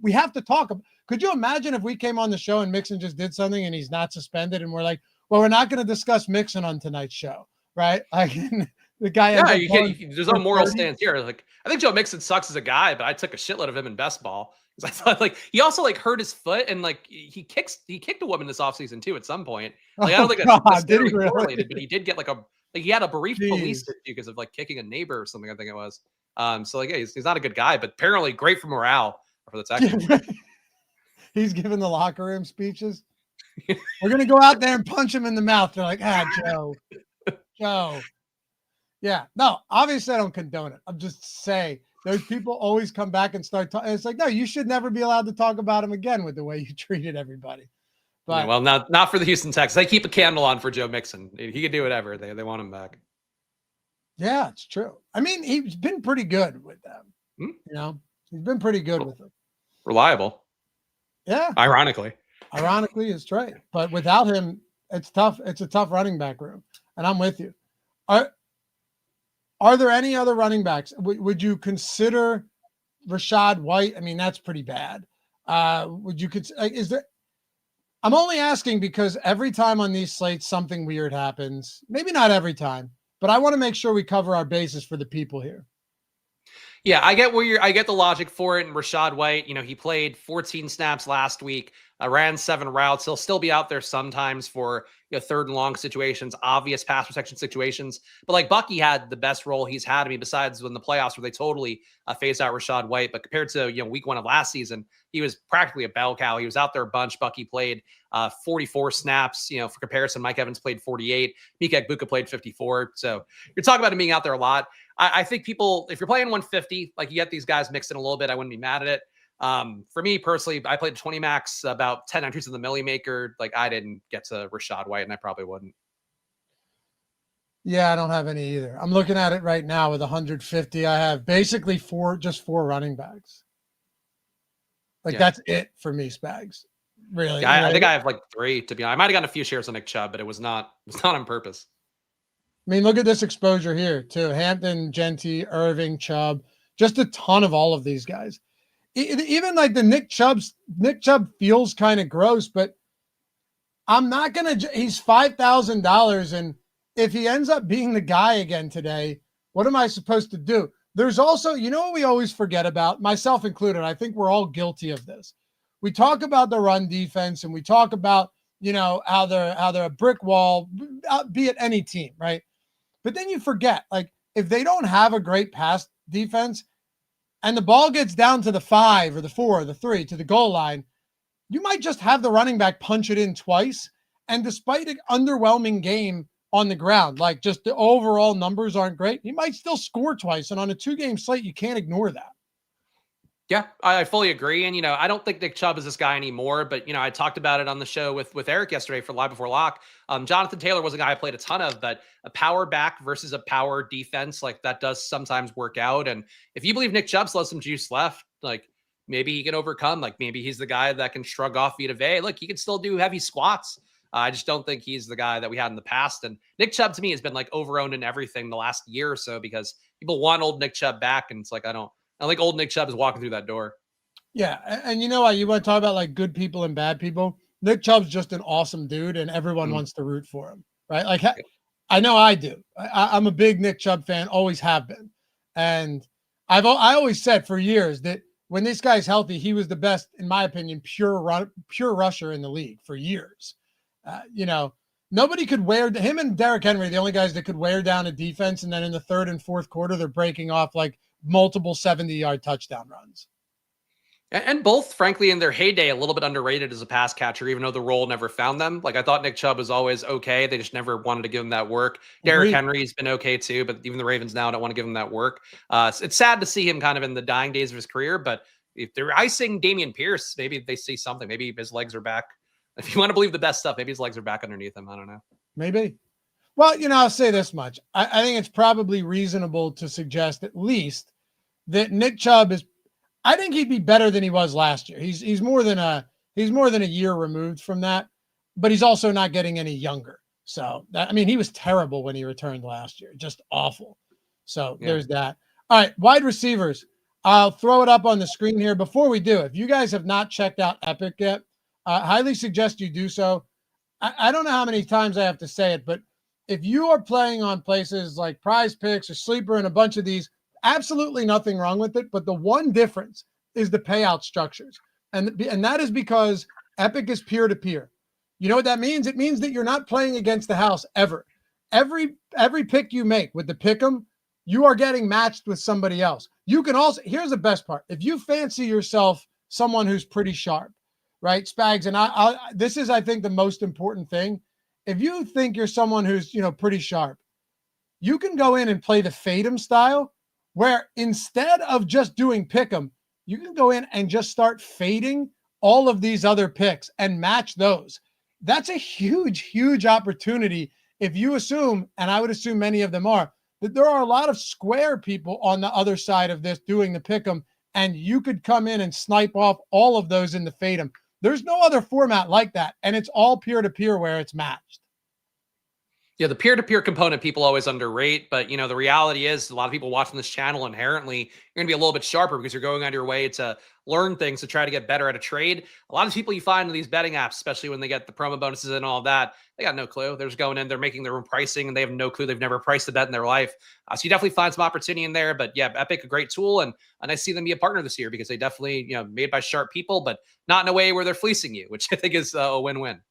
we have to talk. Could you imagine if we came on the show and Mixon just did something and he's not suspended and we're like, well, we're not going to discuss Mixon on tonight's show, right? Like the guy. Yeah, there's no moral stance here. Like, I think Joe Mixon sucks as a guy, but I took a shitload of him in best ball because I thought like he also like hurt his foot and like he kicked a woman this offseason too at some point. Like I don't think that's necessarily correlated, but he did get he had a brief police issue because of like kicking a neighbor or something. I think it was. So like, yeah, he's not a good guy, but apparently great for morale for the Texans. He's giving the locker room speeches. We're gonna go out there and punch him in the mouth. They're like, Joe. Yeah, no, obviously I don't condone it. I'm just saying those people always come back and start talking. It's like, no, you should never be allowed to talk about him again with the way you treated everybody. But yeah, well, not for the Houston Texans. They keep a candle on for Joe Mixon. He can do whatever. They want him back. Yeah, it's true. I mean, he's been pretty good with them. He's been pretty good with them. Reliable. Yeah. Ironically, it's right. But without him, it's tough. It's a tough running back room. And I'm with you. Are there any other running backs? Would you consider Rachaad White? I mean, that's pretty bad. Would you consider? I'm only asking because every time on these slates something weird happens. Maybe not every time, but I want to make sure we cover our bases for the people here. Yeah, I get the logic for it. And Rachaad White, he played 14 snaps last week, ran 7 routes. He'll still be out there sometimes for third and long situations, obvious pass protection situations. But like Bucky had the best role he's had. I mean, besides when the playoffs where they totally phased out Rachaad White. But compared to week 1 of last season, he was practically a bell cow. He was out there a bunch. Bucky played 44 snaps. For comparison, Mike Evans played 48. Mika Egbuka played 54. So you're talking about him being out there a lot. I think people, if you're playing 150, like you get these guys mixed in a little bit, I wouldn't be mad at it. For me personally, I played 20 max, about 10 entries in the milli maker. Like I didn't get to Rachaad White and I probably wouldn't. Yeah, I don't have any either. I'm looking at it right now with 150. I have basically 4 running backs. That's it for me, Spags. Really? Yeah, I think I have like 3 to be honest. I might've gotten a few shares on Nick Chubb, but it was not on purpose. I mean, look at this exposure here too. Hampton, Genty, Irving, Chubb, just a ton of all of these guys. Even like the Nick Chubb feels kind of gross, but I'm not going to, he's $5,000. And if he ends up being the guy again today, what am I supposed to do? There's also, what we always forget about, myself included, I think we're all guilty of this. we talk about the run defense and we talk about, how they're a brick wall, be it any team, right? But then you forget, like, if they don't have a great pass defense and the ball gets down to the 5 or the 4 or the 3 to the goal line, you might just have the running back punch it in twice. And despite an underwhelming game on the ground, like just the overall numbers aren't great, he might still score twice. And on a 2-game slate, you can't ignore that. Yeah, I fully agree. And, I don't think Nick Chubb is this guy anymore, but, I talked about it on the show with Eric yesterday for Live Before Lock. Jonathan Taylor was a guy I played a ton of, but a power back versus a power defense, like that does sometimes work out. And if you believe Nick Chubb still has some juice left, like maybe he can overcome, like maybe he's the guy that can shrug off Vita Vea. Look, he can still do heavy squats. I just don't think he's the guy that we had in the past. And Nick Chubb to me has been like over-owned in everything the last year or so because people want old Nick Chubb back. And it's like, I think old Nick Chubb is walking through that door. Yeah. And you know what? You want to talk about like good people and bad people. Nick Chubb's just an awesome dude and everyone wants to root for him, right? Like, I know I do. I'm a big Nick Chubb fan, always have been. And I always said for years that when this guy's healthy, he was the best, in my opinion, pure rusher in the league for years. Nobody could wear him and Derrick Henry, the only guys that could wear down a defense. And then in the 3rd and 4th quarter, they're breaking off like multiple 70-yard touchdown runs. And both, frankly, in their heyday, a little bit underrated as a pass catcher, even though the role never found them. Like I thought Nick Chubb was always okay. They just never wanted to give him that work. Derrick Henry's been okay too, but even the Ravens now don't want to give him that work. It's sad to see him kind of in the dying days of his career, but if they're icing Dameon Pierce, maybe they see something. Maybe his legs are back. If you want to believe the best stuff, maybe his legs are back underneath him. I don't know. Maybe. Well, I'll say this much. I think it's probably reasonable to suggest at least that Nick Chubb I think he'd be better than he was last year. He's more than a year removed from that, but he's also not getting any younger. So he was terrible when he returned last year, just awful. So There's that. All right, wide receivers. I'll throw it up on the screen here. Before we do, if you guys have not checked out Epic yet, highly suggest you do so. I don't know how many times I have to say it, but if you are playing on places like Prize Picks or Sleeper and a bunch of these, absolutely nothing wrong with it. But the one difference is the payout structures. And that is because Epic is peer-to-peer. You know what that means? It means that you're not playing against the house ever. Every pick you make with the pick'em, you are getting matched with somebody else. You can also, here's the best part. If you fancy yourself someone who's pretty sharp, right, Spags, and this is, I think, the most important thing. If you think you're someone who's, pretty sharp, you can go in and play the Fade'em style, where instead of just doing pick'em, you can go in and just start fading all of these other picks and match those. That's a huge, huge opportunity if you assume, and I would assume many of them are, that there are a lot of square people on the other side of this doing the pick'em, and you could come in and snipe off all of those in the Fade'em. There's no other format like that, and it's all peer-to-peer where it's matched. Yeah, the peer-to-peer component people always underrate, but the reality is a lot of people watching this channel inherently, you're going to be a little bit sharper because you're going out of your way to learn things to try to get better at a trade. A lot of people you find in these betting apps, especially when they get the promo bonuses and all that, they got no clue. They're just going in, they're making their own pricing, and they have no clue. They've never priced a bet in their life. So you definitely find some opportunity in there. But yeah, Epic, a great tool, and I see them be a partner this year because they definitely, made by sharp people, but not in a way where they're fleecing you, which I think is a win-win.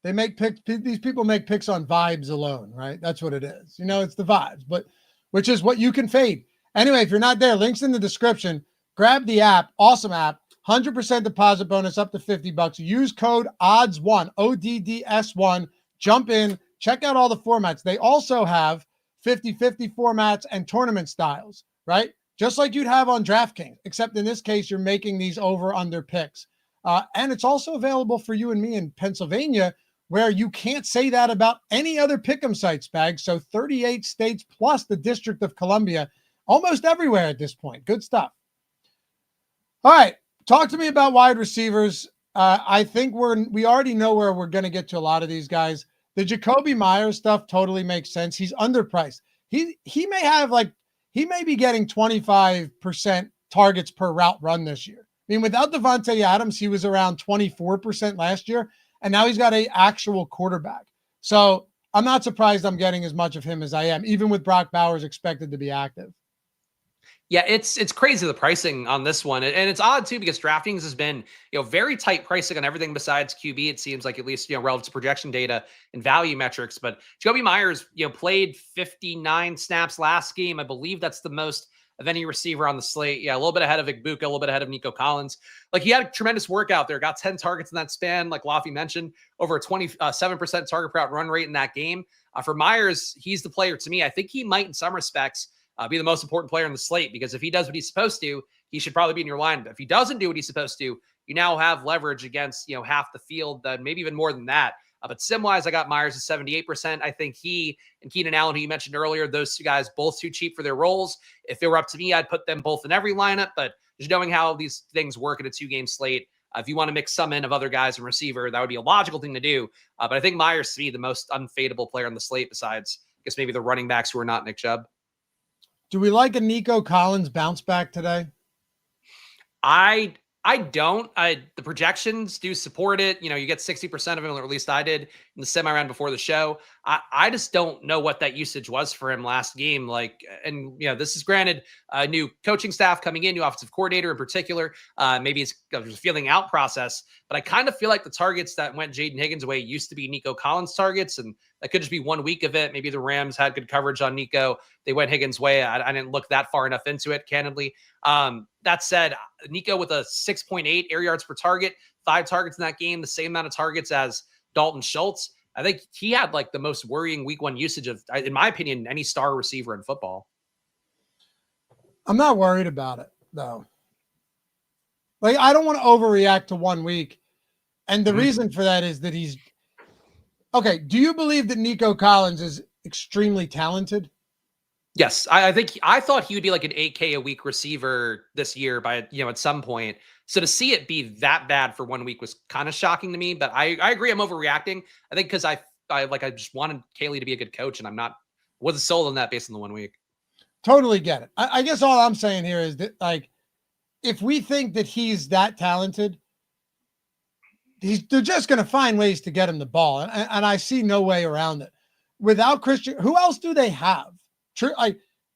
They make picks. These people make picks on vibes alone, right? That's what it is. It's the vibes, but which is what you can fade. Anyway, if you're not there, links in the description. Grab the app. Awesome app. 100% deposit bonus up to $50. Use code ODDS1, ODDS1. Jump in. Check out all the formats. They also have 50-50 formats and tournament styles, right? Just like you'd have on DraftKings, except in this case, you're making these over-under picks. And it's also available for you and me in Pennsylvania, where you can't say that about any other pick'em sites, Bag. So 38 states plus the District of Columbia, almost everywhere at this point. Good stuff. All right. Talk to me about wide receivers. I think we already know where we're going to get to a lot of these guys. The Jacoby Myers stuff totally makes sense. He's underpriced. He may be getting 25% targets per route run this year. I mean, without Devontae Adams, he was around 24% last year. And now he's got an actual quarterback. So I'm not surprised I'm getting as much of him as I am, even with Brock Bowers expected to be active. Yeah, it's crazy the pricing on this one. And it's odd too, because DraftKings has been, very tight pricing on everything besides QB. It seems like, at least, relative to projection data and value metrics. But Jacoby Myers, played 59 snaps last game. I believe that's the most of any receiver on the slate. Yeah, a little bit ahead of Igbuka, a little bit ahead of Nico Collins. Like, he had a tremendous workout there, got 10 targets in that span. Like Loughy mentioned, over a 27% target per out run rate in that game. For Myers, he's the player to me. I think he might, in some respects, be the most important player in the slate, because if he does what he's supposed to, he should probably be in your line. But if he doesn't do what he's supposed to, you now have leverage against, half the field, maybe even more than that. But sim-wise, I got Myers at 78%. I think he and Keenan Allen, who you mentioned earlier, those two guys, both too cheap for their roles. If it were up to me, I'd put them both in every lineup. But just knowing how these things work in a 2-game slate, if you want to mix some in of other guys and receiver, that would be a logical thing to do. But I think Myers to be the most unfadable player on the slate, besides, I guess, maybe the running backs who are not Nick Chubb. Do we like a Nico Collins bounce back today? I don't. The projections do support it. You get 60% of him, or at least I did in the semi-round before the show. I just don't know what that usage was for him last game. This is granted a new coaching staff coming in, new offensive coordinator in particular. Maybe it's a feeling out process, but I kind of feel like the targets that went Jaden Higgins' way used to be Nico Collins targets, and that could just be 1 week of it. Maybe the Rams had good coverage on Nico. They went Higgins' way. I didn't look that far enough into it, candidly. That said, Nico with a 6.8 air yards per target, 5 targets in that game, the same amount of targets as Dalton Schultz. I think he had the most worrying week 1 usage of, in my opinion, any star receiver in football. I'm not worried about it, though. I don't want to overreact to 1 week. And the reason for that is that he's okay. Do you believe that Nico Collins is extremely talented? Yes, I thought he would be like an 8K a week receiver this year by, at some point. So to see it be that bad for 1 week was kind of shocking to me, but I agree I'm overreacting. I think because I just wanted Kaylee to be a good coach, and wasn't sold on that based on the 1 week. Totally get it. I guess all I'm saying here is that, if we think that he's that talented, they're just going to find ways to get him the ball. And I see no way around it. Without Christian, who else do they have?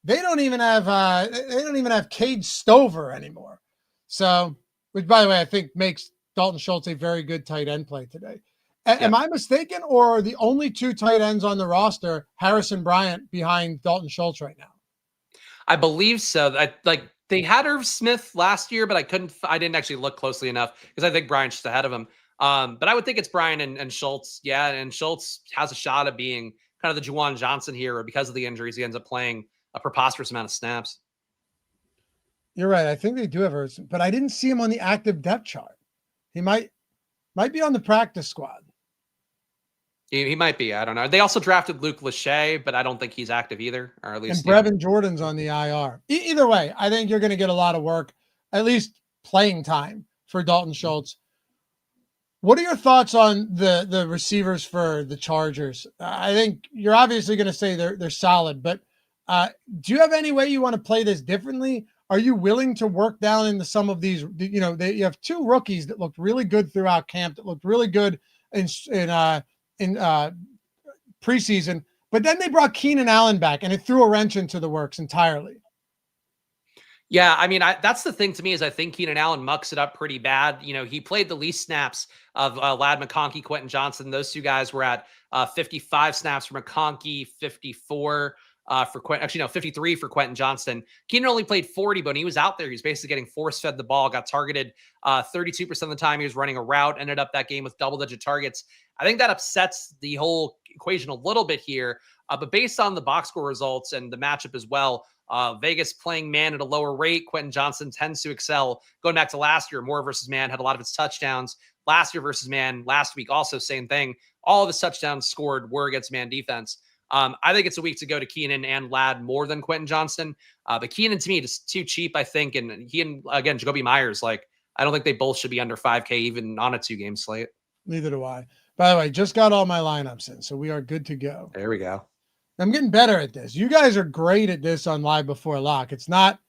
They don't even have Cade Stover anymore. So, which, by the way, I think makes Dalton Schultz a very good tight end play today. Am I mistaken, or are the only 2 tight ends on the roster Harrison Bryant behind Dalton Schultz right now? I believe so. They had Irv Smith last year, but I didn't actually look closely enough, because I think Bryant's just ahead of him. But I would think it's Bryant and Schultz. Yeah, and Schultz has a shot of being kind of the Juwan Johnson here, or because of the injuries, he ends up playing a preposterous amount of snaps. You're right. I think they do have Irv, but I didn't see him on the active depth chart. He might be on the practice squad. He might be. I don't know. They also drafted Luke Lachey, but I don't think he's active either, or at least. And Brevin Jordan's on the IR. Either way, I think you're going to get a lot of work, at least playing time, for Dalton Schultz. What are your thoughts on the receivers for the Chargers? I think you're obviously going to say they're solid, but do you have any way you want to play this differently? Are you willing to work down into some of these? You have 2 rookies that looked really good throughout camp, that looked really good in preseason, but then they brought Keenan Allen back, and it threw a wrench into the works entirely. Yeah, I mean, that's the thing to me, is I think Keenan Allen mucks it up pretty bad. He played the least snaps of Ladd McConkey, Quentin Johnson. Those 2 guys were at 55 snaps for McConkey, 54 for Quentin. Actually, no, 53 for Quentin Johnston. Keenan only played 40, but when he was out there, he was basically getting force-fed the ball, got targeted 32% of the time. He was running a route, ended up that game with double-digit targets. I think that upsets the whole equation a little bit here. But based on the box score results and the matchup as well, Vegas playing man at a lower rate. Quentin Johnson tends to excel. Going back to last year, Moore versus man had a lot of its touchdowns. Last year versus man, last week also same thing. All of his touchdowns scored were against man defense. I think it's a week to go to Keenan and Ladd more than Quentin Johnston. But Keenan, to me, just too cheap, I think. And he and, again, Jacoby Myers, I don't think they both should be under 5K even on a 2-game slate. Neither do I. By the way, just got all my lineups in, so we are good to go. There we go. I'm getting better at this. You guys are great at this on Live Before Lock. It's not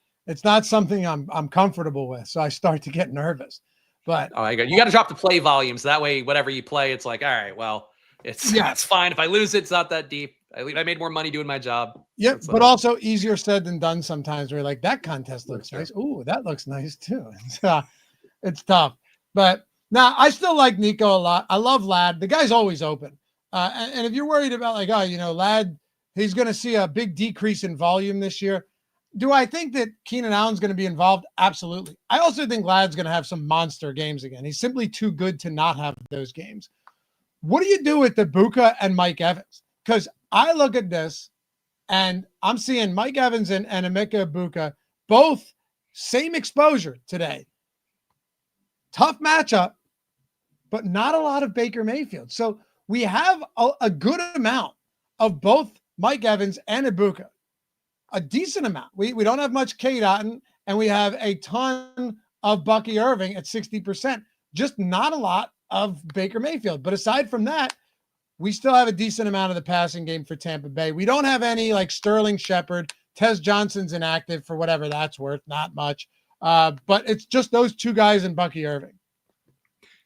something I'm comfortable with, so I start to get nervous. But you got to drop the play volume, so that way whatever you play, it's all right, well, it's fine. If I lose it, it's not that deep. I made more money doing my job. Yeah, That's, but also easier said than done sometimes. We're like, that contest looks nice. Ooh, that looks nice too. It's tough. But now I still like Nico a lot. I love Ladd. The guy's always open. And if you're worried about like, Ladd, he's going to see a big decrease in volume this year. Do I think that Keenan Allen's going to be involved? Absolutely. I also think Ladd's going to have some monster games again. He's simply too good to not have those games. What do you do with the Buka and Mike Evans? Because I look at this and I'm seeing Mike Evans and Emeka Buka, both same exposure today. Tough matchup, but not a lot of Baker Mayfield. So we have a good amount of both Mike Evans and Ibuka, a decent amount. We don't have much K. Dotton, and we have a ton of Bucky Irving at 60%. Just not a lot of Baker Mayfield. But aside from that, we still have a decent amount of the passing game for Tampa Bay. We don't have any like Sterling Shepard. Tez Johnson's inactive for whatever that's worth, not much. But it's just those two guys and Bucky Irving.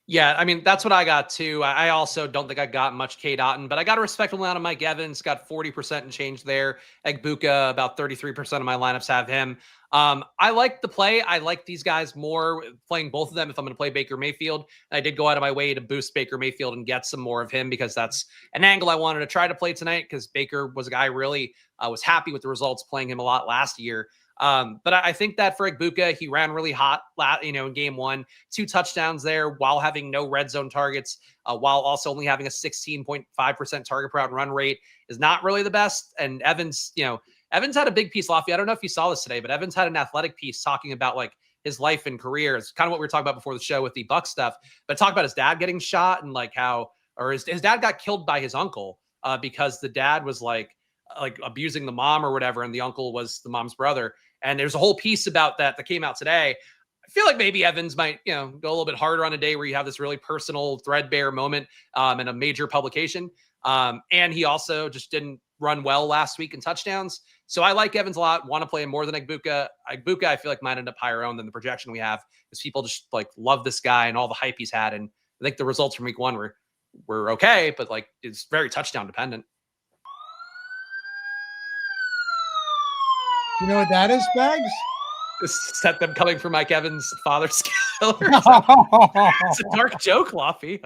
Yeah, I mean, that's what I got too. I also don't think I got much K. Dotton, but I got a respectable amount of Mike Evans, got 40% and change there. Egbuka, about 33% of my lineups have him. I like the play. I like these guys more, playing both of them if I'm going to play Baker Mayfield. I did go out of my way to boost Baker Mayfield and get some more of him because that's an angle I wanted to try to play tonight because Baker was a guy I really was happy with the results playing him a lot last year. But I think that for Egbuka, he ran really hot, in game one, 2 touchdowns there while having no red zone targets, while also only having a 16.5% target per out run rate is not really the best. And Evans, Evans had a big piece, Loughy. I don't know if you saw this today, but Evans had an athletic piece talking about like his life and career. It's kind of what we were talking about before the show with the Buck stuff, but talk about his dad getting shot and like his dad got killed by his uncle because the dad was like abusing the mom or whatever. And the uncle was the mom's brother. And there's a whole piece about that came out today. I feel like maybe Evans might, go a little bit harder on a day where you have this really personal, threadbare moment in a major publication. And he also just didn't run well last week in touchdowns. So I like Evans a lot, want to play him more than Egbuka. Egbuka, I feel like might end up higher owned than the projection we have because people just like love this guy and all the hype he's had. And I think the results from week one were okay, but like it's very touchdown dependent. You know what that is, Spags? Is that them coming for Mike Evans' father's killer? It's a dark joke, Loughy.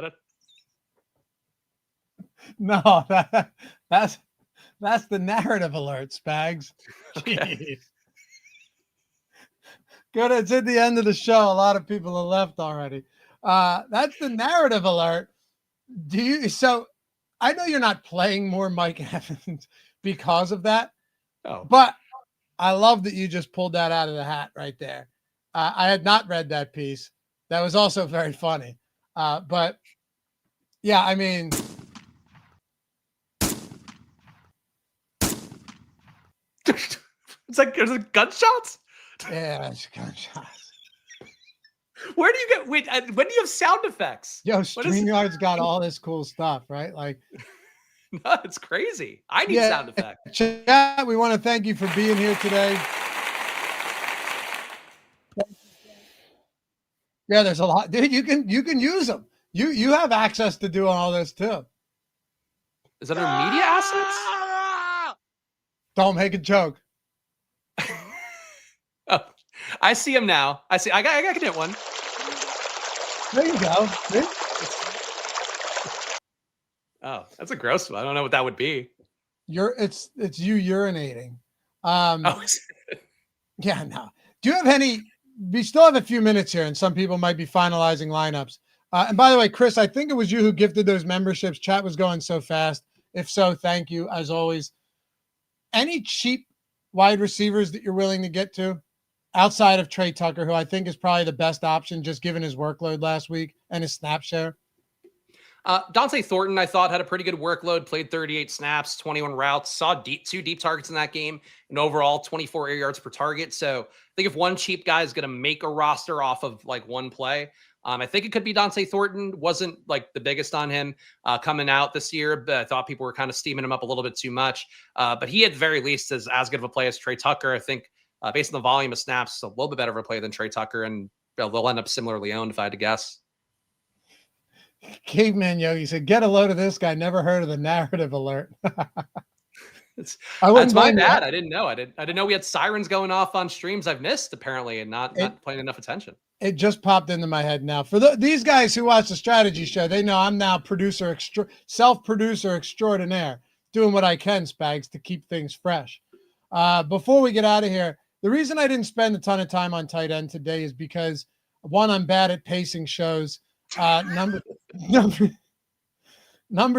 No, that's the narrative alert, Spags. Okay. Good, it's at the end of the show. A lot of people have left already. That's the narrative alert. So I know you're not playing more Mike Evans because of that. Oh. But I love that you just pulled that out of the hat right there. I had not read that piece. That was also very funny. But yeah, I mean, it's like there's gunshots. Yeah, it's gunshots. Where do you when do you have sound effects? Yo, StreamYard's got all this cool stuff, right? Like, no, it's crazy. I need sound effects. Chat, we want to thank you for being here today. Yeah, there's a lot, dude. You can use them. You have access to doing all this too. Is that our media assets? Don't make a joke. Oh, I see him now. I can hit one. There you go. See? Oh, that's a gross one. I don't know what that would be. It's you urinating. Oh, yeah, no. Do you have any? We still have a few minutes here, and some people might be finalizing lineups. And by the way, Chris, I think it was you who gifted those memberships. Chat was going so fast. If so, thank you as always. Any cheap wide receivers that you're willing to get to outside of Trey Tucker, who I think is probably the best option, just given his workload last week and his snap share? Dante Thornton, I thought, had a pretty good workload, played 38 snaps, 21 routes, saw 2 deep targets in that game, and overall 24 air yards per target. So I think if one cheap guy is going to make a roster off of like one play, I think it could be Dante Thornton. Wasn't like the biggest on him coming out this year, but I thought people were kind of steaming him up a little bit too much. But he at the very least is as good of a play as Trey Tucker. I think based on the volume of snaps, a little bit better of a play than Trey Tucker, and they'll end up similarly owned if I had to guess. Caveman Yogi said, get a load of this guy. Never heard of the narrative alert. That's my bad. I didn't know. I didn't know we had sirens going off on streams I've missed apparently, and not paying enough attention. It just popped into my head now. For these guys who watch the strategy show, they know I'm now self-producer extraordinaire, doing what I can, Spags, to keep things fresh. Before we get out of here, the reason I didn't spend a ton of time on tight end today is because, one, I'm bad at pacing shows. Number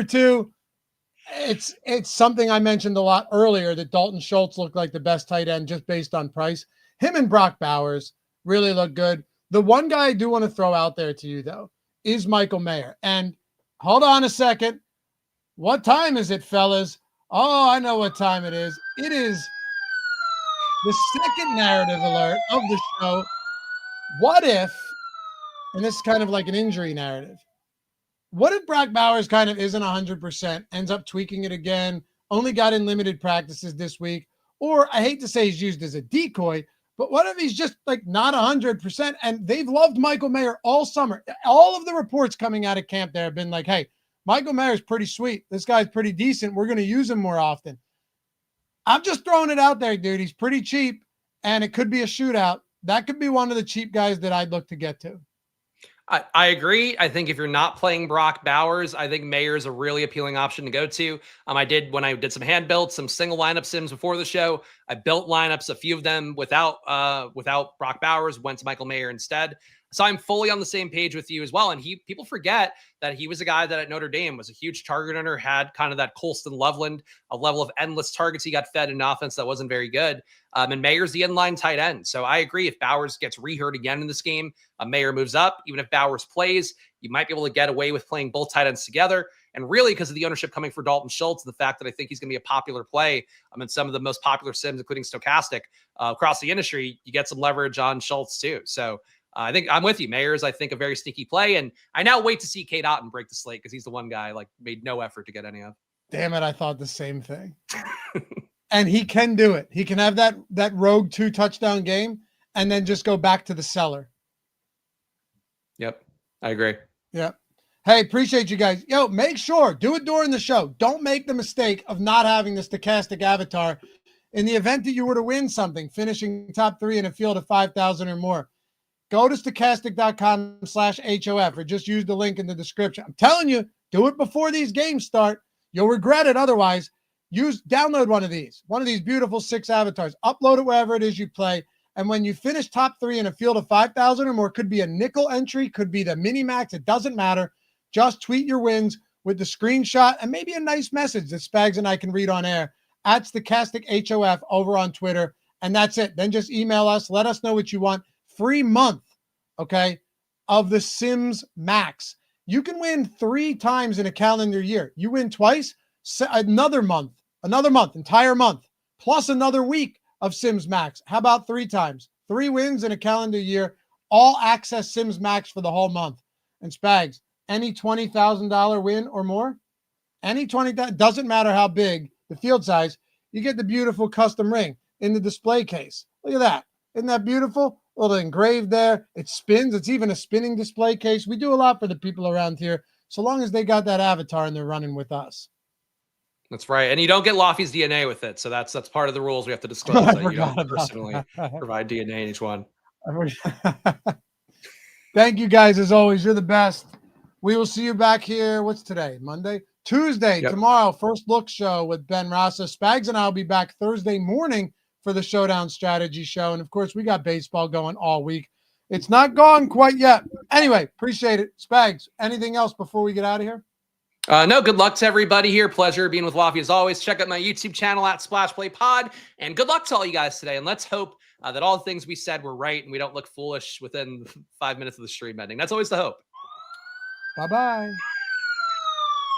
two, it's something I mentioned a lot earlier that Dalton Schultz looked like the best tight end just based on price. Him and Brock Bowers really look good. The one guy I do want to throw out there to you, though, is Michael Mayer. And hold on a second. What time is it, fellas? Oh, I know what time it is. It is the second narrative alert of the show. What if, and this is kind of like an injury narrative, what if Brock Bowers kind of isn't 100%, ends up tweaking it again, only got in limited practices this week, or I hate to say he's used as a decoy, but what if he's just like not 100%? And they've loved Michael Mayer all summer. All of the reports coming out of camp there have been like, hey, Michael Mayer's pretty sweet. This guy's pretty decent. We're going to use him more often. I'm just throwing it out there, dude. He's pretty cheap, and it could be a shootout. That could be one of the cheap guys that I'd look to get to. I agree. I think if you're not playing Brock Bowers, I think Mayer is a really appealing option to go to. When I did some hand builds, some single lineup sims before the show, I built lineups, a few of them without Brock Bowers, went to Michael Mayer instead. So I'm fully on the same page with you as well. And people forget that he was a guy that at Notre Dame was a huge target hunter, had kind of that Colston Loveland, a level of endless targets he got fed in an offense that wasn't very good. And Mayer's the inline tight end. So I agree. If Bowers gets rehurt again in this game, Mayer moves up. Even if Bowers plays, you might be able to get away with playing both tight ends together. And really, because of the ownership coming for Dalton Schultz, the fact that I think he's going to be a popular play in some of the most popular sims, including Stokastic, across the industry, you get some leverage on Schultz too. So I think I'm with you. Mayer's, I think, a very sneaky play. And I now wait to see Cade Otton break the slate because he's the one guy made no effort to get any of. Damn it. I thought the same thing. And he can do it. He can have that rogue 2-touchdown game and then just go back to the cellar. Yep. I agree. Yep. Hey, appreciate you guys. Yo, make sure, do it during the show. Don't make the mistake of not having the Stokastic avatar in the event that you were to win something, finishing top 3 in a field of 5,000 or more. Go to stokastic.com/HOF or just use the link in the description. I'm telling you, do it before these games start. You'll regret it otherwise. Download one of these beautiful 6 avatars, upload it wherever it is you play. And when you finish top 3 in a field of 5,000 or more, could be a nickel entry, could be the mini max. It doesn't matter. Just tweet your wins with the screenshot and maybe a nice message that Spags and I can read on air at StokasticHOF over on Twitter. And that's it. Then just email us. Let us know what you want. Free month, okay, of the Sims Max. You can win 3 times in a calendar year. You win twice, another month, entire month, plus another week of Sims Max. How about 3 times? 3 wins in a calendar year, all access Sims Max for the whole month. And Spags, any $20,000 win or more, any $20,000, doesn't matter how big the field size, you get the beautiful custom ring in the display case. Look at that. Isn't that beautiful? A little engraved there. It spins. It's even a spinning display case. We do a lot for the people around here, so long as they got that avatar and they're running with us. That's right. And you don't get Loughy's DNA with it. So that's part of the rules we have to disclose. That you don't personally provide DNA in each one. Thank you guys as always. You're the best. We will see you back here. What's today? Monday? Tuesday, yep. Tomorrow, First Look show with Ben Rasa. Spags and I will be back Thursday morning for the Showdown strategy show. And of course, we got baseball going all week. It's not gone quite yet. Anyway, appreciate it. Spags, anything else before we get out of here? No, good luck to everybody here. Pleasure being with Loughy as always. Check out my YouTube channel at Splash Play Pod. And good luck to all you guys today. And let's hope that all the things we said were right and we don't look foolish within 5 minutes of the stream ending. That's always the hope. Bye-bye.